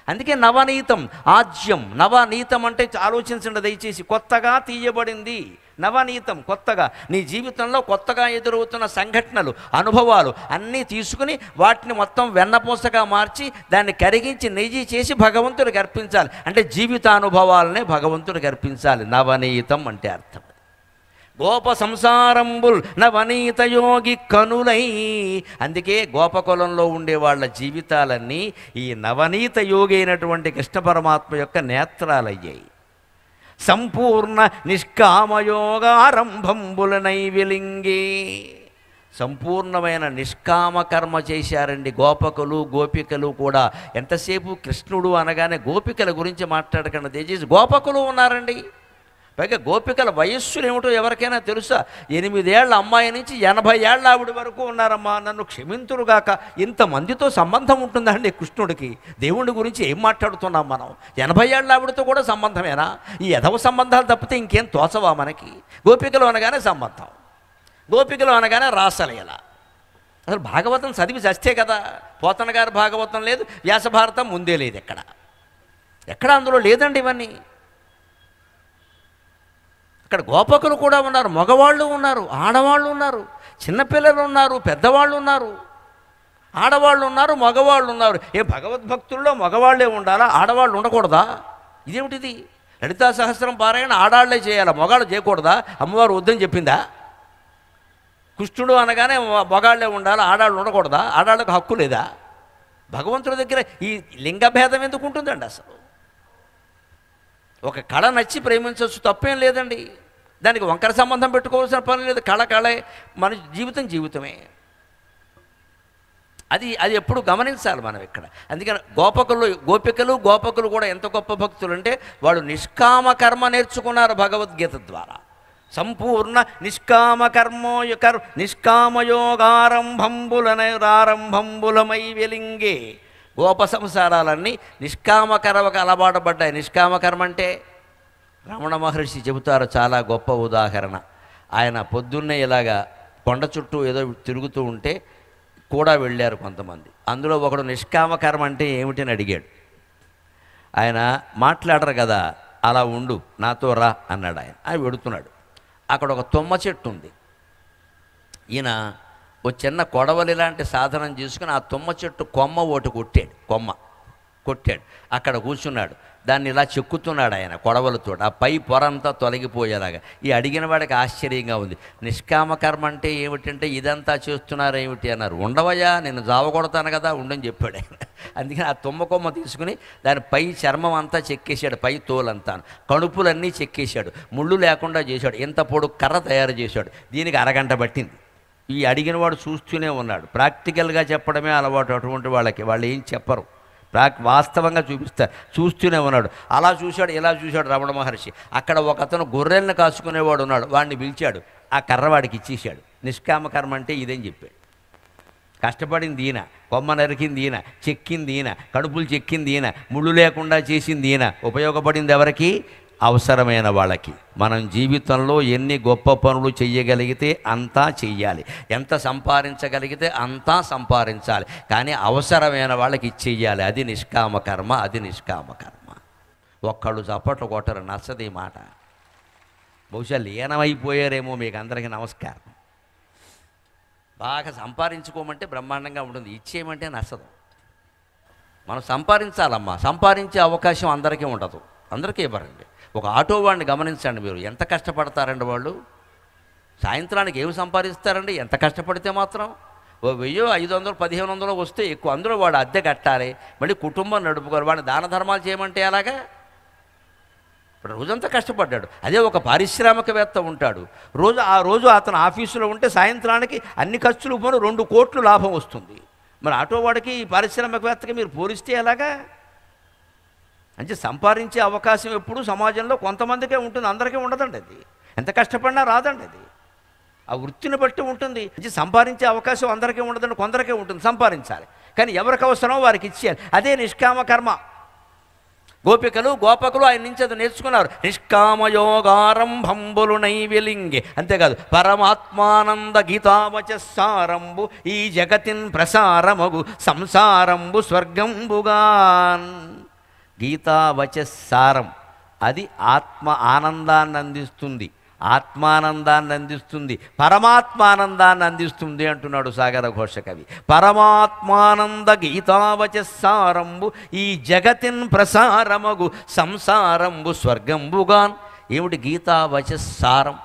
అందుకే నవనీతం ఆజ్యం. నవనీతం అంటే ఆలోచించండి దయచేసి, కొత్తగా తీయబడింది. నవనీతం కొత్తగా, నీ జీవితంలో కొత్తగా ఎదురవుతున్న సంఘటనలు, అనుభవాలు అన్నీ తీసుకుని వాటిని మొత్తం వెన్నపూసగా మార్చి దాన్ని కరిగించి నెయ్యి చేసి భగవంతుడికి అర్పించాలి. అంటే జీవితానుభవాలనే భగవంతుడికి అర్పించాలి. నవనీతం అంటే అర్థం. గోప సంసారంబుల్ నవనీత యోగి కనులై. అందుకే గోపకులంలో ఉండే వాళ్ళ జీవితాలన్నీ ఈ నవనీత యోగి అయినటువంటి కృష్ణ పరమాత్మ యొక్క నేత్రాలయ్యాయి. సంపూర్ణ నిష్కామయోగారంభంబుల నైవిలింగే. సంపూర్ణమైన నిష్కామ కర్మ చేశారండి గోపకులు గోపికలు కూడా. ఎంతసేపు కృష్ణుడు అనగానే గోపికల గురించి మాట్లాడకుండా దయచేసి గోపకులు ఉన్నారండి. పైగా గోపికల వయస్సులు ఏమిటో ఎవరికైనా తెలుసా? 8 ఏళ్ల అమ్మాయి నుంచి 80 ఏళ్ల ఆవిడ వరకు ఉన్నారమ్మా. నన్ను క్షమింతురుగాక, ఇంతమందితో సంబంధం ఉంటుందండి కృష్ణుడికి. దేవుడి గురించి ఏం మాట్లాడుతున్నాం మనం? 80 ఏళ్ల ఆవిడతో కూడా సంబంధమేనా? ఈ ఎదవ సంబంధాలు తప్పితే ఇంకేం తోచవా మనకి? గోపికలు అనగానే సంబంధం, గోపికలు అనగానే రాసలీల. అసలు భాగవతం చదివి చస్తే కదా. పోతన గారి భాగవతం లేదు, వ్యాస భారతం ముందే లేదు, ఎక్కడ అందులో లేదండి ఇవన్నీ. అక్కడ గోపకులు కూడా ఉన్నారు, మగవాళ్ళు ఉన్నారు, ఆడవాళ్ళు ఉన్నారు, చిన్నపిల్లలు ఉన్నారు, పెద్దవాళ్ళు ఉన్నారు, ఆడవాళ్ళు ఉన్నారు, మగవాళ్ళు ఉన్నారు. ఏ భగవద్భక్తుల్లో మగవాళ్ళే ఉండాలా, ఆడవాళ్ళు ఉండకూడదా? ఇదేమిటిది? లలితా సహస్రం పారాయణ ఆడాళ్లే చేయాలా, మగాళ్ళు చేయకూడదా? అమ్మవారు వద్దని చెప్పిందా? కృష్ణుడు అనగానే మగాళ్లే ఉండాలా, ఆడాళ్ళు ఉండకూడదా? ఆడాళ్ళకు హక్కు లేదా? భగవంతుడి దగ్గర ఈ లింగభేదం ఎందుకు ఉంటుందండి? అసలు ఒక కళ నచ్చి ప్రేమించవచ్చు, తప్పేం లేదండి. దానికి వంకర సంబంధం పెట్టుకోవాల్సిన పని లేదు. కళ కళే, మన జీవితం జీవితమే. అది ఎప్పుడు గమనించాలి మనం ఇక్కడ. అందుకని గోపికలు గోపకులు కూడా ఎంత గొప్ప భక్తులు అంటే వాళ్ళు నిష్కామ కర్మ నేర్చుకున్నారు భగవద్గీత ద్వారా. సంపూర్ణ నిష్కామయోగారంభంబులమై వెలింగే. గోప సంసారాలన్నీ నిష్కామ కర్మకు అలవాటు పడ్డాయి. నిష్కామ కర్మ అంటే రమణ మహర్షి చెబుతారు, చాలా గొప్ప ఉదాహరణ. ఆయన పొద్దున్నే ఇలాగా కొండ చుట్టూ ఏదో తిరుగుతూ ఉంటే కూడా వెళ్ళారు కొంతమంది. అందులో ఒకడు నిష్కామ కర్మ అంటే ఏమిటని అడిగాడు. ఆయన మాట్లాడరు కదా, అలా ఉండు నాతో రా అన్నాడు. ఆయన వెడుతున్నాడు. అక్కడ ఒక తుమ్మ చెట్టు ఉంది. ఈయన ఓ చిన్న కొడవలి లాంటి సాధనం చేసుకుని ఆ తుమ్మ చెట్టు కొమ్మ ఒకటి కొట్టాడు. అక్కడ కూర్చున్నాడు. దాన్ని ఇలా చెక్కుతున్నాడు ఆయన కొడవలతో, ఆ పై పొరంతా తొలగిపోయేలాగా. ఈ అడిగిన వాడికి ఆశ్చర్యంగా ఉంది. నిష్కామ కర్మ అంటే ఏమిటంటే ఇదంతా చేస్తున్నారు ఏమిటి అన్నారు. ఉండవయ్యా, నేను జావకొడతాను కదా, ఉండని చెప్పాడు ఆయన. అందుకని ఆ తుమ్మ కొమ్మ తీసుకుని దాని పై చర్మం అంతా చెక్కేశాడు, పై తోలంతా, కడుపులన్నీ చెక్కేశాడు, ముళ్ళు లేకుండా చేశాడు. ఇంత పొడుగు కర్ర తయారు చేశాడు. దీనికి అరగంట పట్టింది. ఈ అడిగిన వాడు చూస్తూనే ఉన్నాడు. ప్రాక్టికల్గా చెప్పడమే అలవాటు అటువంటి వాళ్ళకి. వాళ్ళు ఏం చెప్పరు, వాస్తవంగా చూస్తూనే ఉన్నాడు. అలా చూశాడు, ఇలా చూశాడు రమణ మహర్షి. అక్కడ ఒక అతను గొర్రెలను కాసుకునేవాడు ఉన్నాడు, వాడిని పిలిచాడు, ఆ కర్రవాడికి ఇచ్చేశాడు. నిష్కామ కర్మ అంటే ఇదేం చెప్పాడు. కష్టపడింది ఈయన, కొమ్మ నరికింది ఈయన, చెక్కింది ఈయన, కడుపులు చెక్కింది ఈయన, ముళ్ళు లేకుండా చేసింది ఈయన. ఉపయోగపడింది ఎవరికి? అవసరమైన వాళ్ళకి. మనం జీవితంలో ఎన్ని గొప్ప పనులు చెయ్యగలిగితే అంతా చెయ్యాలి, ఎంత సంపాదించగలిగితే అంతా సంపాదించాలి, కానీ అవసరమైన వాళ్ళకి ఇచ్చేయాలి. అది నిష్కామ కర్మ, అది నిష్కామ కర్మ. ఒక్కళ్ళు చప్పట్లు కొట్టరు, నచ్చది మాట. బహుశా లీనమైపోయారేమో. మీకు అందరికీ నమస్కారం. బాగా సంపాదించుకోమంటే బ్రహ్మాండంగా ఉంటుంది, ఇచ్చేయమంటే నచ్చదు. మనం సంపాదించాలమ్మా. సంపాదించే అవకాశం అందరికీ ఉండదు, అందరికీ ఇవ్వరండి. ఒక ఆటో వాడిని గమనించండి మీరు, ఎంత కష్టపడతారండి వాళ్ళు. సాయంత్రానికి ఏమి సంపాదిస్తారండి ఎంత కష్టపడితే మాత్రం. ఓ 1000, 500, 1500 వస్తే ఎక్కువ. అందులో వాడు అద్దె కట్టాలి, మళ్ళీ కుటుంబం నడుపుకోవాలి, వాడిని దాన ధర్మాలు చేయమంటే అలాగా. ఇప్పుడు రోజంతా కష్టపడ్డాడు. అదే ఒక పారిశ్రామికవేత్త ఉంటాడు, ఆ రోజు అతను ఆఫీసులో ఉంటే సాయంత్రానికి అన్ని ఖర్చులు పోను 2 కోట్లు లాభం వస్తుంది. మరి ఆటో వాడికి పారిశ్రామికవేత్తకి మీరు పోలిస్తే ఎలాగా? అంటే సంపాదించే అవకాశం ఎప్పుడు సమాజంలో కొంతమందికే ఉంటుంది, అందరికీ ఉండదండి. అది ఎంత కష్టపడినా రాదండి. అది ఆ వృత్తిని బట్టి ఉంటుంది. అంటే సంపాదించే అవకాశం అందరికీ ఉండదండి, కొందరికే ఉంటుంది. సంపాదించాలి, కానీ ఎవరికి అవసరమో వారికి ఇచ్చేయాలి. అదే నిష్కామ కర్మ. గోపికలు గోపకులు ఆయన నుంచి అది నేర్చుకున్నారు. నిష్కామయోగారంభంబులు నైవిలింగి. అంతేకాదు, పరమాత్మానంద గీతావచస్సారంబు ఈ జగతిన్ ప్రసారమగు సంసారంబు స్వర్గంబుగాన్. గీతావచస్సారం అది ఆత్మ ఆనందాన్ని అందిస్తుంది, ఆత్మానందాన్ని అందిస్తుంది, పరమాత్మానందాన్ని అందిస్తుంది అంటున్నాడు సాగర ఘోష కవి. పరమాత్మానంద గీతావచస్సారంబు ఈ జగతిన్ ప్రసారమగు సంసారంబు స్వర్గంబుగాన్. ఏమిటి గీతావచస్సారం?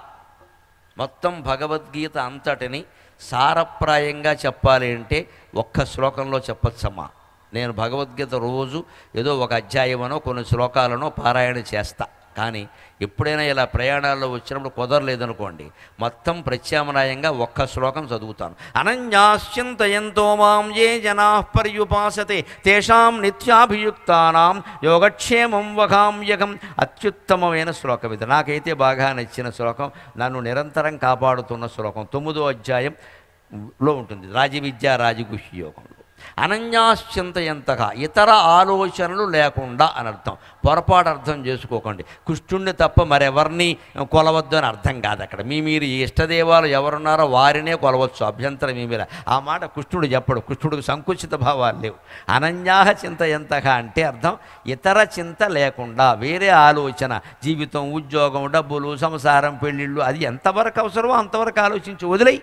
మొత్తం భగవద్గీత అంతటిని సారప్రాయంగా చెప్పాలి అంటే ఒక్క శ్లోకంలో చెప్పచ్చమ్మా. నేను భగవద్గీత రోజు ఏదో ఒక అధ్యాయమనో కొన్ని శ్లోకాలనో పారాయణ చేస్తా, కానీ ఎప్పుడైనా ఇలా ప్రయాణాల్లో వచ్చినప్పుడు కుదరలేదనుకోండి, మొత్తం ప్రత్యామ్నాయంగా ఒక్క శ్లోకం చదువుతాను. అనన్యాశ్చింతయంతో మాం ఏ జనా పర్యుపాసతే తేషాం నిత్యాభియుక్తానాం యోగక్షేమం వహామ్యకం. అత్యుత్తమమైన శ్లోకం ఇది. నాకైతే బాగా నచ్చిన శ్లోకం, నన్ను నిరంతరం కాపాడుతున్న శ్లోకం. 9వ అధ్యాయంలో ఉంటుంది, రాజవిద్యా రాజగుహ్యయోగంలో. అనన్యాశ్చింతయంతగా, ఇతర ఆలోచనలు లేకుండా అని అర్థం. పొరపాటు అర్థం చేసుకోకండి. కృష్ణుణ్ణి తప్ప మరెవరిని కొలవద్దు అని అర్థం కాదు అక్కడ. మీరు ఇష్టదేవాలు ఎవరున్నారో వారినే కొలవచ్చు, అభ్యంతరం మీ మీద. ఆ మాట కృష్ణుడు చెప్పడు, కృష్ణుడికి సంకుచిత భావాలు లేవు. అనన్యాహ చింతయంతగా అంటే అర్థం ఇతర చింత లేకుండా, వేరే ఆలోచన, జీవితం, ఉద్యోగం, డబ్బులు, సంసారం, పెళ్ళిళ్ళు, అది ఎంతవరకు అవసరమో అంతవరకు ఆలోచించి వదిలేయి.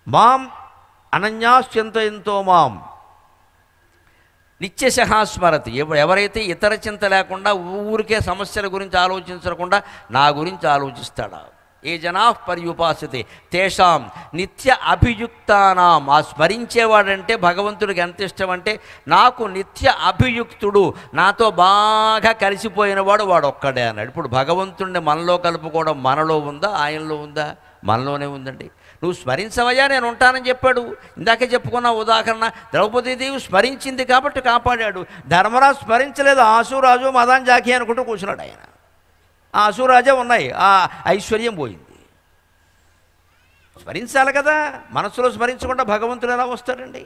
మాం అనన్యాశ్చింతయంతో మాం నిత్యశః స్మరతి. ఎవరైతే ఇతర చింత లేకుండా ఊరికే సమస్యల గురించి ఆలోచించకుండా నా గురించి ఆలోచిస్తాడా, ఏ జనా పర్యుపాసతే తేషాం నిత్య అభియుక్తానాం. ఆ స్మరించేవాడంటే భగవంతుడికి ఎంత ఇష్టం అంటే, నాకు నిత్య అభియుక్తుడు, నాతో బాగా కలిసిపోయినవాడు వాడు ఒక్కడే అన్నాడు. ఇప్పుడు భగవంతుడిని మనలో కలుపుకోవడం మనలో ఉందా, ఆయనలో ఉందా? మనలోనే ఉందండి. నువ్వు స్మరించవయ్యా నేను ఉంటానని చెప్పాడు. ఇందాకే చెప్పుకున్న ఉదాహరణ, ద్రౌపదీదేవి స్మరించింది కాబట్టి కాపాడాడు. ధర్మరాజు స్మరించలేదు, ఆసురాజు మదాన్ జాకి అనుకుంటూ కూర్చున్నాడు ఆయన. ఆ ఆసురాజే ఉన్నాయి, ఆ ఐశ్వర్యం పోయింది. స్మరించాలి కదా, మనసులో స్మరించకుండా భగవంతుడు ఎలా వస్తాడండి?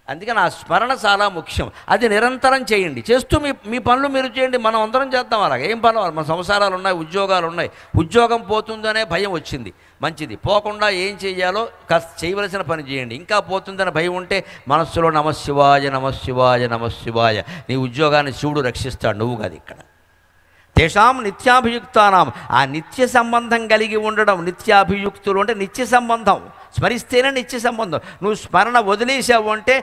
అందుకని ఆ స్మరణ చాలా ముఖ్యం. అది నిరంతరం చేయండి, చేస్తూ మీ పనులు మీరు చేయండి. మనం అందరం చేద్దాం అలాగే. ఏం పనులు, మన సంసారాలు ఉన్నాయి, ఉద్యోగాలు ఉన్నాయి. ఉద్యోగం పోతుందనే భయం వచ్చింది, మంచిది. పోకుండా ఏం చేయాలో చేయవలసిన పని చేయండి. ఇంకా పోతుందనే భయం ఉంటే మనస్సులో నమశివాయ నమశివాయ నమశివాయ. నీ ఉద్యోగాన్ని శివుడు రక్షిస్తాడు, నువ్వు కాదు. ఇక్కడ తేషాం నిత్యాభియుక్తానాం, ఆ నిత్య సంబంధం కలిగి ఉండడం. నిత్యాభియుక్తులు అంటే నిత్య సంబంధం, స్మరిస్తేనే నిత్య సంబంధం. నువ్వు స్మరణ వదిలేసావు అంటే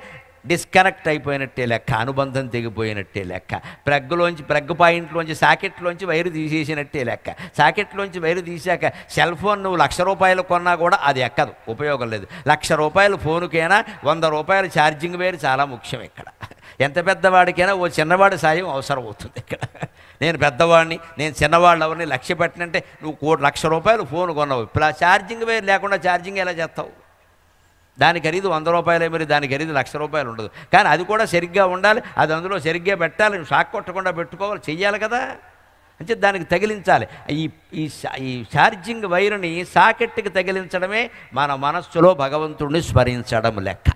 డిస్కనెక్ట్ అయిపోయినట్టే లెక్క, అనుబంధం తెగిపోయినట్టే లెక్క. ప్లగ్ పాయింట్లోంచి సాకెట్లోంచి వైరు తీసేసినట్టే లెక్క. సాకెట్లోంచి వైరు తీసాక సెల్ ఫోన్ నువ్వు 1,00,000 రూపాయలు కొన్నా కూడా అది ఎక్కదు, ఉపయోగం లేదు. 1,00,000 రూపాయలు ఫోనుకైనా 100 రూపాయల ఛార్జింగ్ వైరు చాలా ముఖ్యం ఇక్కడ. ఎంత పెద్దవాడికైనా ఓ చిన్నవాడి సాయం అవసరం అవుతుంది ఇక్కడ. నేను పెద్దవాడిని, నేను చిన్నవాళ్ళు ఎవరిని లక్ష్య పెట్టినంటే నువ్వు 1,00,000 రూపాయలు ఫోన్ కొన్నావు, ఇప్పుడు ఆ ఛార్జింగ్ వైర్ లేకుండా ఛార్జింగ్ ఎలా చేస్తావు? దాని ఖరీదు 100 రూపాయలే, మరి దాని ఖరీదు 1,00,000 రూపాయలు ఉండదు. కానీ అది కూడా సరిగ్గా ఉండాలి, అది అందులో సరిగ్గా పెట్టాలి, షాక్ కొట్టకుండా పెట్టుకోవాలి, చెయ్యాలి కదా. అంటే దానికి తగిలించాలి. ఈ ఛార్జింగ్ వైర్ని సాకెట్కి తగిలించడమే మన మనస్సులో భగవంతుడిని స్మరించడం లెక్క.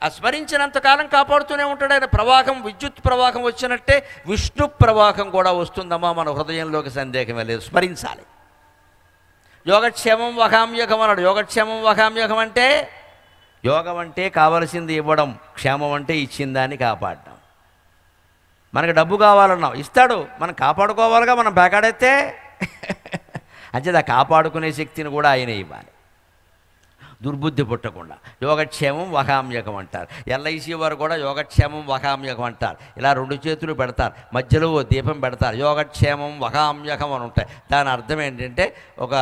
ఆ స్మరించినంతకాలం కాపాడుతూనే ఉంటాడు ఆయన. ప్రవాహం, విద్యుత్ ప్రవాహం వచ్చినట్టే విష్ణు ప్రవాహం కూడా వస్తుందమ్మా మన హృదయంలోకి, సందేహమే లేదు. స్మరించాలి. యోగక్షేమం వహామ్యకం అన్నాడు. యోగక్షేమం వహామ్యకం అంటే యోగం అంటే కావలసింది ఇవ్వడం, క్షేమం అంటే ఇచ్చిన దాన్ని కాపాడడం. మనకు డబ్బు కావాలన్నాం, ఇస్తాడు, మనం కాపాడుకోవాలిగా. మనం పేకాడైతే అంచేది ఆ కాపాడుకునే శక్తిని కూడా ఆయనే ఇవ్వాలి, దుర్బుద్ధి పుట్టకుండా. యోగక్షేమం వహామ్యకం అంటారు. ఎల్ఐసి వారు కూడా యోగక్షేమం వహామ్యకం అంటారు. ఇలా 2 చేతులు పెడతారు, మధ్యలో ఓ దీపం పెడతారు. యోగక్షేమం వహామ్యకం అని ఉంటాయి. దాని అర్థం ఏంటంటే ఒక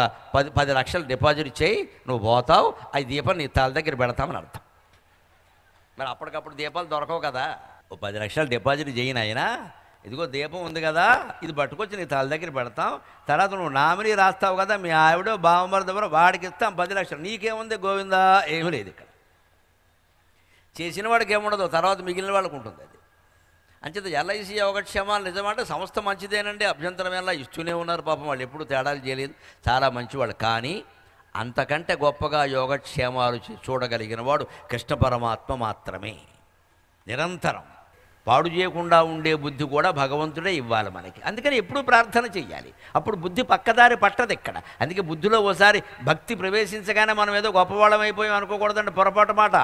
10 లక్షలు డిపాజిట్ చేయి, నువ్వు పోతావు, ఆ దీపం నీ తల దగ్గర పెడతామని అర్థం. మరి అప్పటికప్పుడు దీపాలు దొరకవు కదా. ఓ 10 లక్షలు డిపాజిట్ చేయను ఆయన, ఇదిగో దీపం ఉంది కదా, ఇది పట్టుకొచ్చి నీ తల దగ్గర పెడతాం, తర్వాత నువ్వు నామినీ రాస్తావు కదా, మీ ఆవిడ బావమరిది ఎవరో వాడికి ఇస్తాం 10 లక్షలు, నీకేముంది గోవిందా, ఏమీ లేదు. ఇక్కడ చేసిన వాడికి ఏముండదు, తర్వాత మిగిలిన వాళ్ళకు ఉంటుంది అది. అంచేత ఎల్ఐసి యోగక్షేమాలు నిజమంటే సంస్థ మంచిదేనండి, అభ్యంతరం ఎలా ఇస్తూనే ఉన్నారు పాపం, వాళ్ళు ఎప్పుడు తేడాలు చేయలేదు, చాలా మంచివాళ్ళు. కానీ అంతకంటే గొప్పగా యోగక్షేమాలు చూడగలిగిన వాడు కృష్ణ పరమాత్మ మాత్రమే. నిరంతరం పాడు చేయకుండా ఉండే బుద్ధి కూడా భగవంతుడే ఇవ్వాలి మనకి. అందుకని ఎప్పుడూ ప్రార్థన చెయ్యాలి, అప్పుడు బుద్ధి పక్కదారి పట్టదు ఇక్కడ. అందుకే బుద్ధిలో ఓసారి భక్తి ప్రవేశించగానే మనం ఏదో గొప్పవాళ్ళం అయిపోయాం అనుకోకూడదండి, పొరపాటు మాట.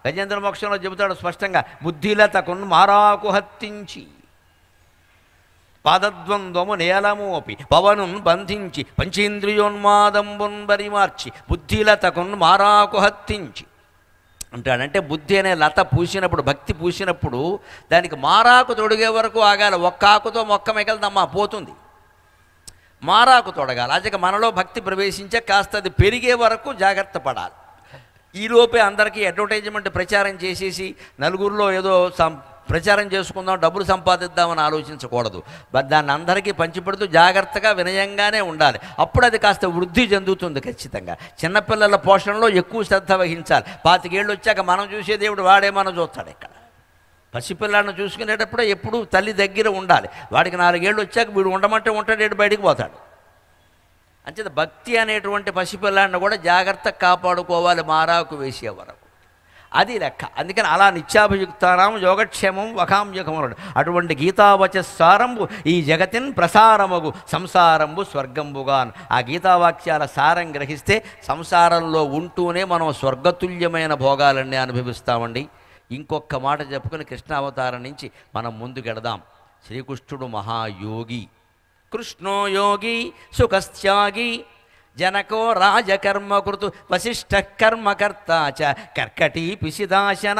గజేంద్ర మోక్షంలో చెబుతాడు స్పష్టంగా, బుద్ధిలతకున్ మారాకు హత్తించి పాదద్వంద్వము నేలము అపి పవనున్ బంధించి పంచేంద్రియోన్మాదంబున్ బరిమార్చి బుద్ధిలతకున్ మారాకు హత్తించి అంటాడంటే, బుద్ధి అనే లత పూసినప్పుడు, భక్తి పూసినప్పుడు దానికి మారాకు తొడిగే వరకు ఆగాలి. ఒక్క ఆకుతో మొక్క మిగలదమ్మా, పోతుంది. మారాకు తొడగాలి. అదే మనలో భక్తి ప్రవేశించే కాస్త అది పెరిగే వరకు జాగ్రత్త పడాలి. ఈలోపే అందరికీ అడ్వర్టైజ్మెంట్ ప్రచారం చేసేసి నలుగురిలో ఏదో ప్రచారం చేసుకుందాం, డబ్బులు సంపాదిద్దామని ఆలోచించకూడదు. దాన్ని అందరికీ పంచిపెడుతూ జాగ్రత్తగా వినయంగానే ఉండాలి. అప్పుడు అది కాస్త వృద్ధి చెందుతుంది ఖచ్చితంగా. చిన్నపిల్లల పోషణలో ఎక్కువ శ్రద్ధ వహించాలి. 25 ఏళ్ళు వచ్చాక మనం చూసే దేవుడు వాడే మనం చూస్తాడు. ఇక్కడ పసిపిల్లాన్ని చూసుకునేటప్పుడు ఎప్పుడు తల్లి దగ్గర ఉండాలి. వాడికి 4 ఏళ్ళు వచ్చాక వీడు ఉండమంటే ఉంటాడు, బయటికి పోతాడు. అంచేత భక్తి అనేటువంటి పసిపిల్లాన్ని కూడా జాగ్రత్తగా కాపాడుకోవాలి మారాకు వేసే వరకు. అది లెక్క. అందుకని అలా నిత్యాభియుక్తానాం యోగక్షేమం వకామ్యకముడు. అటువంటి గీతావచసారంబు ఈ జగతిన్ ప్రసారమగు సంసారంబు స్వర్గంబుగాన్. ఆ గీతావాక్యాల సారం గ్రహిస్తే సంసారంలో ఉంటూనే మనం స్వర్గతుల్యమైన భోగాలన్నీ అనుభవిస్తామండి. ఇంకొక మాట చెప్పుకుని కృష్ణావతారం నుంచి మనం ముందుకెడదాం. శ్రీకృష్ణుడు మహాయోగి, కృష్ణో యోగి సుఖస్త్యాగి జనకో రాజకర్మకృతు వశిష్ఠ కర్మకర్త చ కర్కటీ పిశిదాశన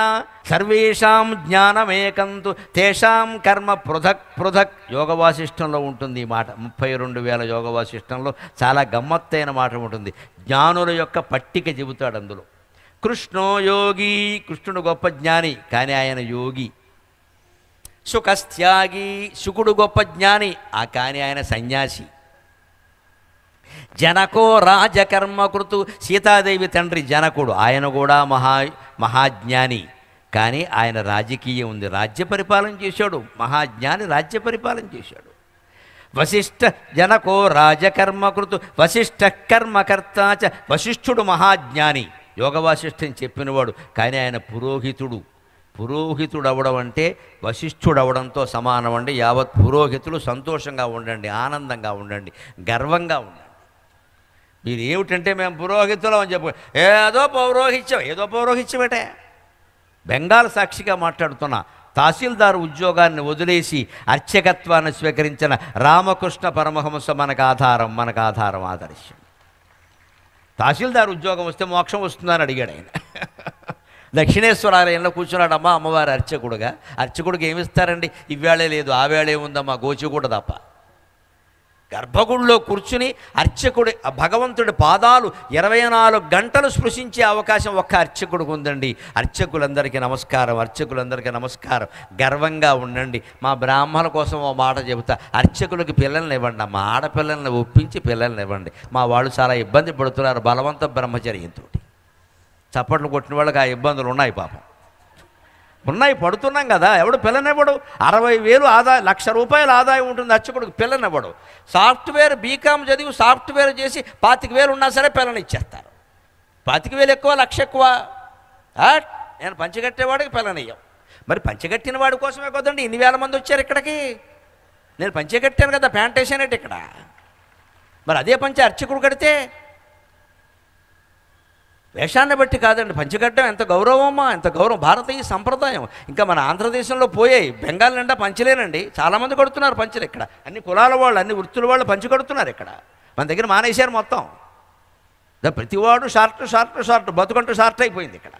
సర్వేషాం జ్ఞానమేకంతు తేషాం కర్మ పృథక్ పృథక్. యోగవాసిష్టంలో ఉంటుంది ఈ మాట. 32,000 యోగవాసిష్టంలో చాలా గమ్మత్తైన మాట ఉంటుంది. జ్ఞానుల యొక్క పట్టిక చెబుతాడు అందులో. కృష్ణో యోగి, కృష్ణుడు గొప్ప జ్ఞాని కానీ ఆయన యోగి. సుఖస్త్యాగి, శుకుడు గొప్ప జ్ఞాని కానీ ఆయన సన్యాసి. జనకో రాజకర్మకృతు, సీతాదేవి తండ్రి జనకుడు, ఆయన కూడా మహాజ్ఞాని కానీ ఆయన రాజకీయం ఉంది, రాజ్య పరిపాలన చేశాడు. మహాజ్ఞాని రాజ్య పరిపాలన చేశాడు. వశిష్ఠ జనకో రాజకర్మకృతు వశిష్ఠ కర్మకర్త చ, వశిష్ఠుడు మహాజ్ఞాని, యోగవాసిష్ఠని చెప్పినవాడు కానీ ఆయన పురోహితుడు. పురోహితుడవడం అంటే వశిష్ఠుడవడంతో సమానం అండి. యావత్ పురోహితులు సంతోషంగా ఉండండి, ఆనందంగా ఉండండి, గర్వంగా ఉండండి. మీరు ఏమిటంటే మేము పురోహితులం అని చెప్పు, ఏదో పౌరోహిత్యమేటే. బెంగాల్ సాక్షిగా మాట్లాడుతున్నా. తహసీల్దార్ ఉద్యోగాన్ని వదిలేసి అర్చకత్వాన్ని స్వీకరించిన రామకృష్ణ పరమహంస మనకు ఆధారం ఆదర్శం. తహసీల్దార్ ఉద్యోగం వస్తే మోక్షం వస్తుందని అడిగాడు ఆయన. దక్షిణేశ్వరాలయంలో కూర్చున్నాడమ్మా అమ్మవారి అర్చకుడుగా. అర్చకుడికి ఏమిస్తారండి? ఇవేళే లేదు, ఆ వేళే ఉందమ్మా, గోచిగూడ తప్ప. గర్భగుడిలో కూర్చుని అర్చకుడి భగవంతుడి పాదాలు 24 గంటలు స్పృశించే అవకాశం ఒక్క అర్చకుడికి ఉందండి. అర్చకులందరికీ నమస్కారం. గర్వంగా ఉండండి. మా బ్రాహ్మణుల కోసం ఓ మాట చెబుతా, అర్చకులకి పిల్లల్ని ఇవ్వండి అమ్మా, ఆడపిల్లల్ని ఒప్పించి పిల్లల్ని ఇవ్వండి. మా వాళ్ళు చాలా ఇబ్బంది పడుతున్నారు బలవంత బ్రహ్మచర్యంతో. చప్పట్లు కొట్టిన వాళ్ళకి ఆ ఇబ్బందులు ఉన్నాయి పాపం, ఉన్నాయి, పడుతున్నాం కదా. ఎవడు పిల్లనివ్వడు. 60,000 ఆదాయం, ₹1,00,000 ఆదాయం ఉంటుంది అర్చకుడికి, పిల్లనివ్వడు. సాఫ్ట్వేర్ బీకామ్ చదివి సాఫ్ట్వేర్ చేసి 25,000 ఉన్నా సరే పిల్లనిచ్చేస్తారు. 25,000 ఎక్కువ, 1,00,000 ఎక్కువ. నేను పంచగట్టేవాడికి పిల్లనియ్యం. మరి పంచగట్టిన వాడి కోసమే కదండి ఇన్ని వేల మంది వచ్చారు ఇక్కడికి. నేను పంచగట్టాను కదా, ప్యాంట్ వేసానంటే ఇక్కడ. మరి అదే పంచ అర్చకుడు కడితే వేషాన్ని బట్టి కాదండి. పంచగట్టం ఎంత గౌరవమా, ఎంత గౌరవం, భారతీయ సంప్రదాయం. ఇంకా మన ఆంధ్రదేశంలో పోయాయి, బెంగాల్ నిండా పంచలేనండి. చాలామంది కడుతున్నారు పంచలు ఇక్కడ. అన్ని కులాల వాళ్ళు, అన్ని వృత్తుల వాళ్ళు పంచి కడుతున్నారు ఇక్కడ. మన దగ్గర మానేశారు మొత్తం. ప్రతివాడు షార్ట్ బతుకంటూ షార్ట్ అయిపోయింది ఇక్కడ.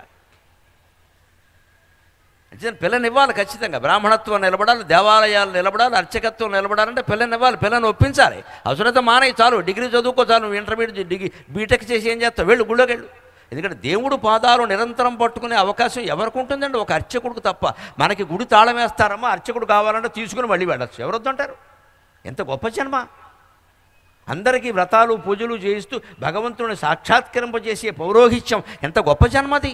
పిల్లనివ్వాలి ఖచ్చితంగా. బ్రాహ్మణత్వం నిలబడాలి, దేవాలయాలు నిలబడాలి, అర్చకత్వం నిలబడాలంటే పిల్లనివ్వాలి. పిల్లని ఒప్పించాలి. అవసరమైతే మానేయి, చాలు, డిగ్రీ చదువుకో చాలు, ఇంటర్మీడియట్ బీటెక్ చేసి ఏం చేస్తావు, వెళ్ళు గుళ్ళోకి వెళ్ళు. ఎందుకంటే దేవుడు పాదాలు నిరంతరం పట్టుకునే అవకాశం ఎవరికి ఉంటుందండి? ఒక అర్చకుడికి తప్ప. మనకి గుడి తాళం వేస్తారమ్మా, అర్చకుడు కావాలంటే తీసుకుని మళ్ళీ వెళ్ళచ్చు. ఎవరొద్దంటారు? ఎంత గొప్ప జన్మ. అందరికీ వ్రతాలు పూజలు చేయిస్తూ భగవంతుని సాక్షాత్కరింపజేసే పౌరోహిత్యం ఎంత గొప్ప జన్మది.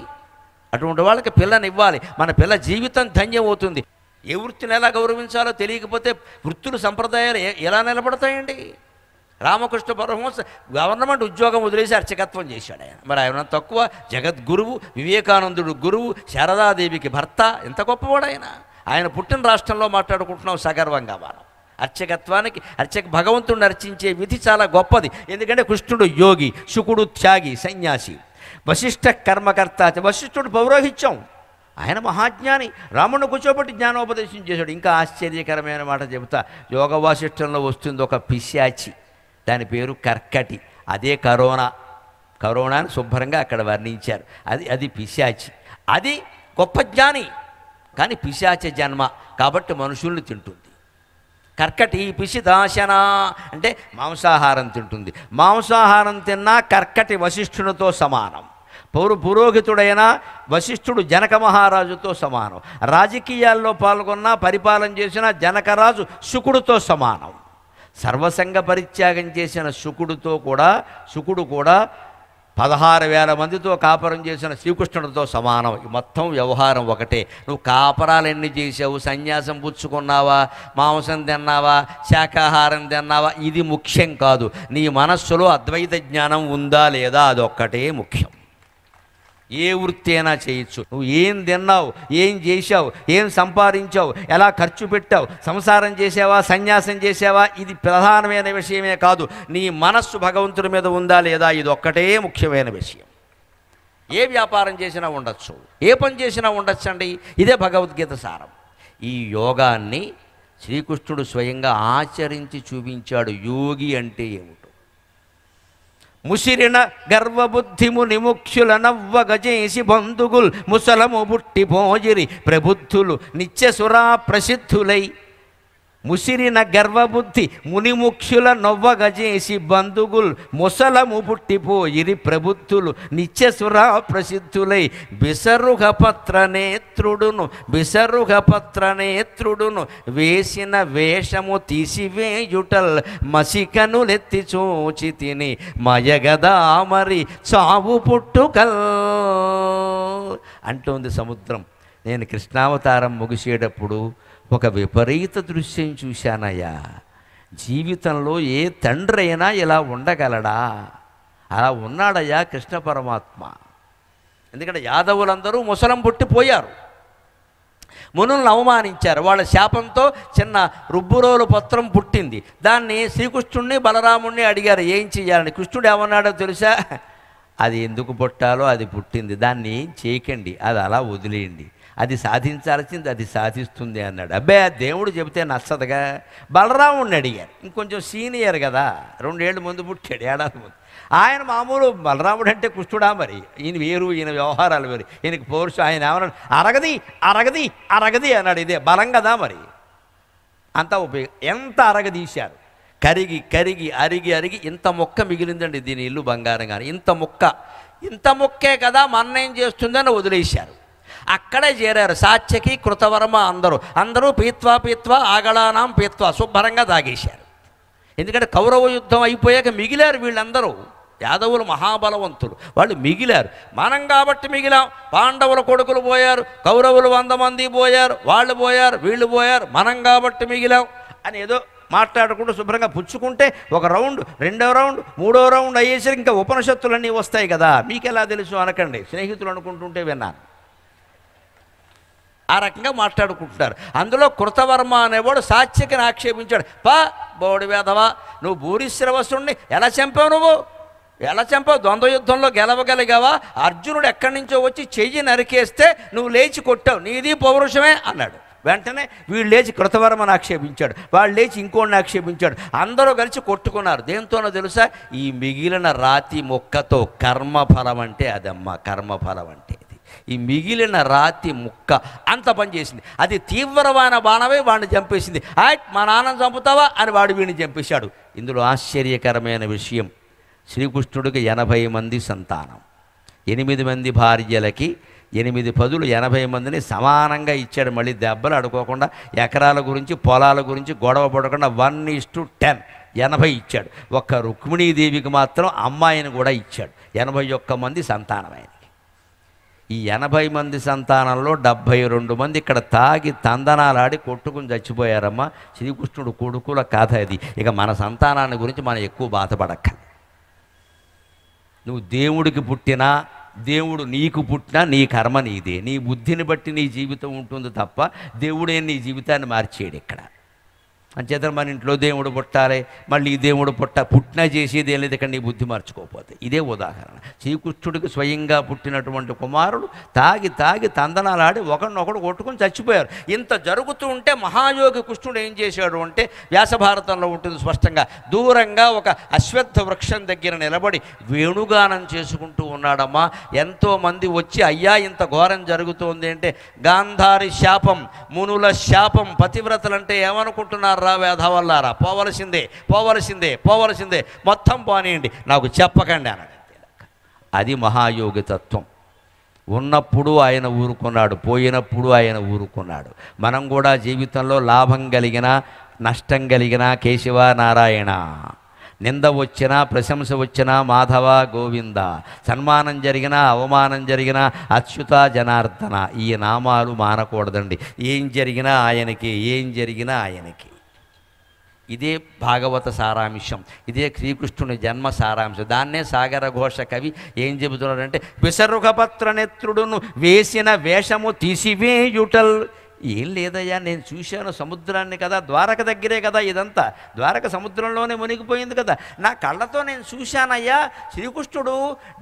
అటువంటి వాళ్ళకి పిల్లనివ్వాలి. మన పిల్ల జీవితం ధన్యం అవుతుంది. ఏ వృత్తిని ఎలా గౌరవించాలో తెలియకపోతే వృత్తులు సంప్రదాయాలు ఎలా నిలబడతాయండి? రామకృష్ణ పరమహంస గవర్నమెంట్ ఉద్యోగం వదిలేసి అర్చకత్వం చేశాడు ఆయన. మరి ఆయన తక్కువ? జగద్గురువు, వివేకానందుడు గురువు, శారదాదేవికి భర్త. ఎంత గొప్పవాడు ఆయన. ఆయన పుట్టిన రాష్ట్రంలో మాట్లాడుకుంటున్నాం సగర్వంగా మనం. అర్చకత్వానికి భగవంతుడిని అర్చించే విధి చాలా గొప్పది. ఎందుకంటే కృష్ణుడు యోగి, శుకుడు త్యాగి, సన్యాసి, వశిష్ఠ కర్మకర్త. వశిష్ఠుడు పౌరోహిత్యం, ఆయన మహాజ్ఞాని. రాముడిని కూర్చోబెట్టి జ్ఞానోపదేశం చేశాడు. ఇంకా ఆశ్చర్యకరమైన మాట చెబుతా. యోగ వాసిష్టంలో వస్తుంది ఒక పిశాచి, దాని పేరు కర్కటి. అదే కరోనాని శుభ్రంగా అక్కడ వర్ణించారు. అది పిశాచి. అది గొప్ప జ్ఞాని, కానీ పిశాచ జన్మ కాబట్టి మనుషుల్ని తింటుంది. కర్కటి పిశిదాశన అంటే మాంసాహారం తింటుంది. మాంసాహారం తిన్నా కర్కటి వశిష్ఠునితో సమానం. పురోహితుడైన వశిష్ఠుడు జనక మహారాజుతో సమానం. రాజకీయాల్లో పాల్గొన్న పరిపాలన చేసిన జనకరాజు శుకుడితో సమానం. సర్వసంగ పరిత్యాగం చేసిన శుకుడు కూడా 16,000 మందితో కాపురం చేసిన శ్రీకృష్ణుడితో సమానం. మొత్తం వ్యవహారం ఒకటే. నువ్వు కాపరాలు ఎన్ని చేసావు, సన్యాసం పుచ్చుకున్నావా, మాంసం తిన్నావా, శాకాహారం తిన్నావా, ఇది ముఖ్యం కాదు. నీ మనస్సులో అద్వైత జ్ఞానం ఉందా లేదా, అదొక్కటే ముఖ్యం. ఏ వృత్తి అయినా చేయొచ్చు. నువ్వు ఏం తిన్నావు, ఏం చేశావు, ఏం సంపాదించావు, ఎలా ఖర్చు పెట్టావు, సంసారం చేసావా, సన్యాసం చేసావా, ఇది ప్రధానమైన విషయమే కాదు. నీ మనస్సు భగవంతుడి మీద ఉందా లేదా, ఇది ఒక్కటే ముఖ్యమైన విషయం. ఏ వ్యాపారం చేసినా ఉండొచ్చు, ఏ పని చేసినా ఉండొచ్చండి. ఇదే భగవద్గీత సారం. ఈ యోగాన్ని శ్రీకృష్ణుడు స్వయంగా ఆచరించి చూపించాడు. యోగి అంటే ఏమిటో. ముసిరిన గర్వబుద్ధిము నిముక్షుల నవ్వగజేసి బంధుగుల్ ముసలము బుట్టి భోజిరి ప్రబుద్ధులు నిత్యసురా ప్రసిద్ధులై. ముసిరిన గర్వబుద్ధి మునిముక్షుల నవ్వగజేసి బంధుగుల్ ముసలము పుట్టిపోయిరి ప్రబుద్ధులు నిత్యసురా ప్రసిద్ధులై. బిసరుగపత్ర నేత్రుడును వేసిన వేషము తీసివేయుటల్ మసికనులెత్తి చూచి తిని మయగదా మరి చావు పుట్టుకల్ అంటోంది సముద్రం. నేను కృష్ణావతారం ముగిసేటప్పుడు ఒక విపరీత దృశ్యం చూశానయ్యా. జీవితంలో ఏ తండ్రి అయినా ఇలా ఉండగలడా? అలా ఉన్నాడయ్యా కృష్ణ పరమాత్మ. ఎందుకంటే యాదవులందరూ ముసలం పుట్టిపోయారు, మునులను అవమానించారు. వాళ్ళ శాపంతో చిన్న రుబ్బురోలు పత్రం పుట్టింది. దాన్ని శ్రీకృష్ణుడిని బలరాముడిని అడిగారు ఏం చెయ్యాలని. కృష్ణుడు ఏమన్నాడో తెలుసా? అది ఎందుకు పుట్టాలో అది పుట్టింది, దాన్ని ఏం చేయకండి, అది అలా వదిలేయండి, అది సాధించాల్సింది అది సాధిస్తుంది అన్నాడు. అబ్బే దేవుడు చెబితే నచ్చదుగా. బలరాముడిని అడిగారు, ఇంకొంచెం సీనియర్ కదా, 2 ఏళ్ళు ముందు పుట్టాడు, ఏడాది ముందు. ఆయన మామూలు బలరాముడు అంటే కృష్ణుడా మరి, ఈయన వేరు, ఈయన వ్యవహారాలు వేరు, ఈయనకి పౌరుషం. ఆయన ఏమన్నాడు? అరగది అన్నాడు. ఇదే బలం కదా మరి. అంత ఎంత అరగదీశారు, కరిగి అరిగి ఇంత మొక్క మిగిలిందండి. దీని ఇల్లు బంగారం కానీ ఇంత మొక్కే కదా మన్నేం చేస్తుందని వదిలేశారు. అక్కడే చేరారు సాత్యకి కృతవర్మ. అందరూ పీత్వా ఆగళానాం పీత్వా శుభ్రంగా తాగేశారు. ఎందుకంటే కౌరవ యుద్ధం అయిపోయాక మిగిలారు వీళ్ళందరూ. యాదవులు మహాబలవంతులు, వాళ్ళు మిగిలారు. మనం కాబట్టి మిగిలాం. పాండవుల కొడుకులు పోయారు, కౌరవులు 100 మంది పోయారు, వాళ్ళు పోయారు, వీళ్ళు పోయారు, మనం కాబట్టి మిగిలాం అని ఏదో మాట్లాడుకుంటూ శుభ్రంగా పుచ్చుకుంటే ఒక రౌండ్, 2వ రౌండ్, 3వ రౌండ్ అయ్యేసరికి ఇంకా ఉపనిషత్తులన్నీ వస్తాయి కదా. మీకెలా తెలుసు అనకండి, స్నేహితులు అనుకుంటుంటే విన్నాను. ఆ రకంగా మాట్లాడుకుంటున్నారు. అందులో కృతవర్మ అనేవాడు సాత్యకిని ఆక్షేపించాడు. బోడి వేధవా, నువ్వు భూరిశ్రవసుణ్ణి ఎలా చంపావు? ఎలా చంపావు? ద్వంద్వ యుద్ధంలో గెలవగలిగావా? అర్జునుడు ఎక్కడి నుంచో వచ్చి చెయ్యి నరికేస్తే నువ్వు లేచి కొట్టావు, నీది పౌరుషమే అన్నాడు. వెంటనే వీళ్ళు లేచి కృతవర్మని ఆక్షేపించాడు, వాళ్ళు లేచి ఇంకోడిని ఆక్షేపించాడు. అందరూ కలిసి కొట్టుకున్నారు. దేంతోనో తెలుసా? ఈ మిగిలిన రాతి మొక్కతో. కర్మఫలం అంటే అదమ్మా, కర్మఫలం అంటే ఇది. ఈ మిగిలిన రాతి ముక్క అంత పనిచేసింది. అది తీవ్రమైన బాణమే వాడిని చంపేసింది. మా నాన్నని చంపుతావా అని వాడు వీడిని చంపేశాడు. ఇందులో ఆశ్చర్యకరమైన విషయం, శ్రీకృష్ణుడికి 80 మంది సంతానం, 8 మంది భార్యలకి 8 పదులు 80 మందిని సమానంగా ఇచ్చాడు. మళ్ళీ దెబ్బలు అడుకోకుండా, ఎకరాల గురించి పొలాల గురించి గొడవ పడకుండా 1:10 80 ఇచ్చాడు. ఒక్క రుక్మిణీదేవికి మాత్రం అమ్మాయిని కూడా ఇచ్చాడు. 81 మంది సంతానం ఆయనకి. ఈ 80 మంది సంతానంలో 72 మంది ఇక్కడ తాగి తందనాలాడి కొట్టుకుని చచ్చిపోయారమ్మా. శ్రీకృష్ణుడు కొడుకుల కథ అది. ఇక మన సంతానాన్ని గురించి మనం ఎక్కువ బాధపడక్కర్లేదు. నువ్వు దేవుడికి పుట్టినా, దేవుడు నీకు పుట్టినా నీ కర్మ నీదే. నీ బుద్ధిని బట్టి నీ జీవితం ఉంటుంది తప్ప దేవుడే నీ జీవితాన్ని మార్చేయడు ఇక్కడ. అంచేత మన ఇంట్లో దేవుడు పుట్టాలి, మళ్ళీ దేవుడు పుట్టినా చేసేది ఏం లేదు ఇక్కడ నీ బుద్ధి మార్చుకోకపోతే. ఇదే ఉదాహరణ. శ్రీకృష్ణుడికి స్వయంగా పుట్టినటువంటి కుమారుడు తాగి తందనాలాడి ఒకరినొకడు కొట్టుకుని చచ్చిపోయారు. ఇంత జరుగుతూ ఉంటే మహాయోగి కృష్ణుడు ఏం చేశాడు అంటే, వ్యాసభారతంలో ఉంటుంది స్పష్టంగా, దూరంగా ఒక అశ్వత్థ వృక్షం దగ్గర నిలబడి వేణుగానం చేసుకుంటూ ఉన్నాడమ్మా. ఎంతోమంది వచ్చి, అయ్యా ఇంత ఘోరం జరుగుతోంది అంటే, గాంధారి శాపం, మునుల శాపం, పతివ్రతలంటే ఏమనుకుంటున్నారు? వేధవల్లారా, పోవలసిందే, మొత్తం పోనీయండి, నాకు చెప్పకండి అన్నాడు. అది మహాయోగి తత్వం. ఉన్నప్పుడు ఆయన ఊరుకున్నాడు, పోయినప్పుడు ఆయన ఊరుకున్నాడు. మనం కూడా జీవితంలో లాభం కలిగినా నష్టం కలిగినా కేశవ నారాయణ, నింద వచ్చినా ప్రశంస వచ్చినా మాధవ గోవింద, సన్మానం జరిగినా అవమానం జరిగినా అచ్యుత జనార్దన, ఈ నామాలు మానకూడదండి. ఏం జరిగినా ఆయనకి. ఇదే భాగవత సారాంశం, ఇదే శ్రీకృష్ణుని జన్మ సారాంశం. దాన్నే సాగర ఘోష కవి ఏం చెబుతున్నాడంటే, విసర్గపత్ర నేత్రుడును వేసిన వేషము తీసివేయుటల్. ఏం లేదయ్యా, నేను చూశాను సముద్రాన్ని కదా, ద్వారక దగ్గరే కదా ఇదంతా, ద్వారక సముద్రంలోనే మునిగిపోయింది కదా, నా కళ్ళతో నేను చూశానయ్యా. శ్రీకృష్ణుడు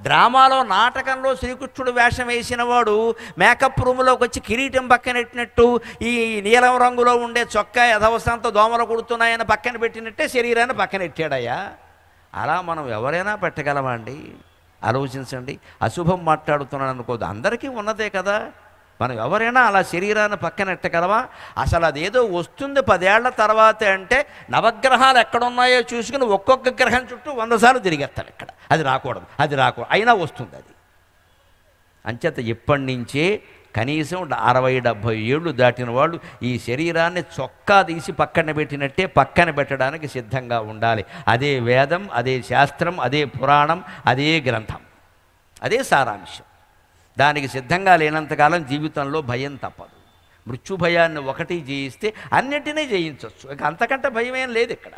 డ్రామాలో, నాటకంలో శ్రీకృష్ణుడు వేషం వేసిన వాడు మేకప్ రూమ్లోకి వచ్చి కిరీటం పక్కనెట్టినట్టు, ఈ నీలం రంగులో ఉండే చొక్కా యథవస్థంతో దోమలు కుడుతున్నాయని పక్కన పెట్టినట్టే శరీరాన్ని పక్కనెట్టాడయ్యా. అలా మనం ఎవరైనా పెట్టగలమా అండి? ఆలోచించండి. అశుభం మాట్లాడుతున్నాను అనుకోదు, అందరికీ ఉన్నదే కదా. మనం ఎవరైనా అలా శరీరాన్ని పక్కనెట్టగలమా? అసలు అదేదో వస్తుంది 10 ఏళ్ల తర్వాత అంటే, నవగ్రహాలు ఎక్కడున్నాయో చూసుకుని ఒక్కొక్క గ్రహం చుట్టూ 100 సార్లు తిరిగేస్తాడు. ఇక్కడ అది రాకూడదు, అయినా వస్తుంది అది. అంచేత ఇప్పటి నుంచే కనీసం 60-70 ఏళ్ళు దాటిన వాళ్ళు ఈ శరీరాన్ని చొక్కా తీసి పక్కన పెట్టినట్టే పక్కన పెట్టడానికి సిద్ధంగా ఉండాలి. అదే వేదం, అదే శాస్త్రం, అదే పురాణం, అదే గ్రంథం, అదే సారాంశం. దానికి సిద్ధంగా లేనంతకాలం జీవితంలో భయం తప్పదు. మృత్యు భయాన్ని ఒకటి జయిస్తే అన్నింటినీ జయించవచ్చు. ఇక అంతకంటే భయమేం లేదు ఇక్కడ.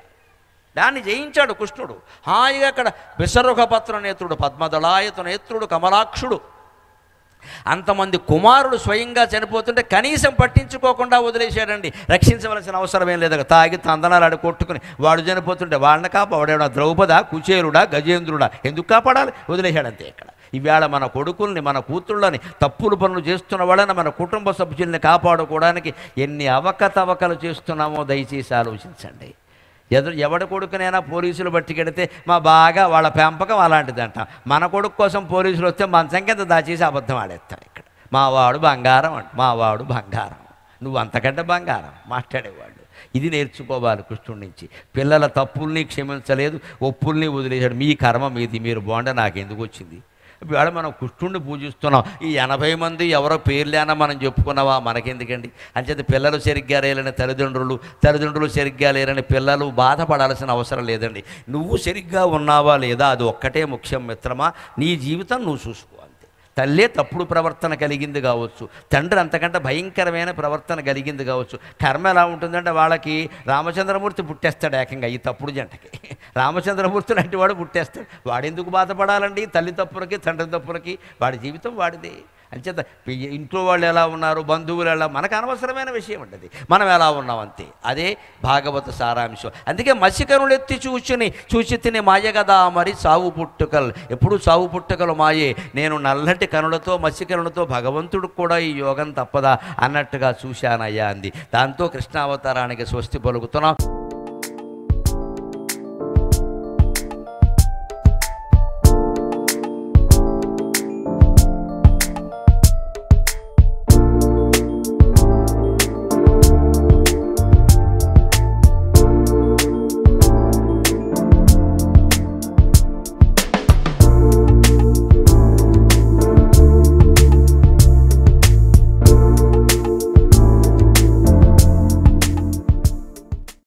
దాన్ని జయించాడు కృష్ణుడు. హాయిగా అక్కడ విసర్గపత్ర నేత్రుడు, పద్మదళాయత నేత్రుడు, కమలాక్షుడు, అంతమంది కుమారుడు స్వయంగా చనిపోతుంటే కనీసం పట్టించుకోకుండా వదిలేశాడండి. రక్షించవలసిన అవసరం ఏం లేదు. తాగి తందనాలు కొట్టుకుని వాడు చనిపోతుంటే వాళ్ళని కాపాడేవాడు ద్రౌపద, కుచేరుడా, గజేంద్రుడా, ఎందుకు కాపాడాలి? వదిలేశాడంతే. ఇక్కడ ఈవేళ మన కొడుకుల్ని, మన కూతుళ్ళని, తప్పులు పనులు చేస్తున్న వాళ్ళని, మన కుటుంబ సభ్యుల్ని కాపాడుకోవడానికి ఎన్ని అవకతవకలు చేస్తున్నామో దయచేసి ఆలోచించండి. ఎవడి కొడుకునైనా పోలీసులు బట్టికెడితే బాగా వాళ్ళ పెంపకం అలాంటిదంట. మన కొడుకు కోసం పోలీసులు వస్తే మంచం కింద దాచేసి అబద్ధం ఆడేస్తాడు. ఇక్కడ మావాడు బంగారం అంట, మావాడు బంగారం, నువ్వు అంతకంటే బంగారం మాట్లాడేవాళ్ళు. ఇది నేర్చుకోవాలి కృష్ణుడి నుంచి. పిల్లల తప్పుల్ని క్షమించలేదు, ఒప్పుల్ని వదిలేశాడు. మీ కర్మ మీది, మీరు బాగుండే నాకెందుకు వచ్చింది? ఇవాళ మనం కృష్ణుడిని పూజిస్తున్నాం. ఈ 80 మంది ఎవరో పేర్లేనా మనం చెప్పుకున్నావా, మనకెందుకండి? అంచేత పిల్లలు సరిగ్గా లేరని తల్లిదండ్రులు సరిగ్గా లేరని పిల్లలు బాధపడాల్సిన అవసరం లేదండి. నువ్వు సరిగ్గా ఉన్నావా లేదా అది ఒక్కటే ముఖ్యం మిత్రమా. నీ జీవితం నువ్వు చూసుకో. తల్లే తప్పుడు ప్రవర్తన కలిగింది కావచ్చు, తండ్రి అంతకంటే భయంకరమైన ప్రవర్తన కలిగింది కావచ్చు. కర్మ ఎలా ఉంటుందంటే వాళ్ళకి రామచంద్రమూర్తి పుట్టేస్తాడు ఏకంగా ఈ తప్పుడు జంటకి. రామచంద్రమూర్తి లాంటి వాడు పుట్టేస్తాడు. వాడెందుకు బాధపడాలండి తల్లి తప్పులకి తండ్రి తప్పులకి? వాడి జీవితం వాడిదే. అంచేత ఇంట్లో వాళ్ళు ఎలా ఉన్నారు, బంధువులు ఎలా, మనకు అనవసరమైన విషయం ఉంటుంది. మనం ఎలా ఉన్నాం అంతే. అదే భాగవత సారాంశం. అందుకే మత్స్యకరులెత్తి చూచి తిని మాయ కదా మరి సావు పుట్టుకలు. ఎప్పుడు సావు పుట్టుకలు మాయే. నేను నల్లటి కనులతో మత్స్యకరులతో భగవంతుడికి కూడా ఈ యోగం తప్పదా అన్నట్టుగా చూశానయ్యా అంది. దాంతో కృష్ణావతారానికి స్వస్తి పలుకుతున్నాం.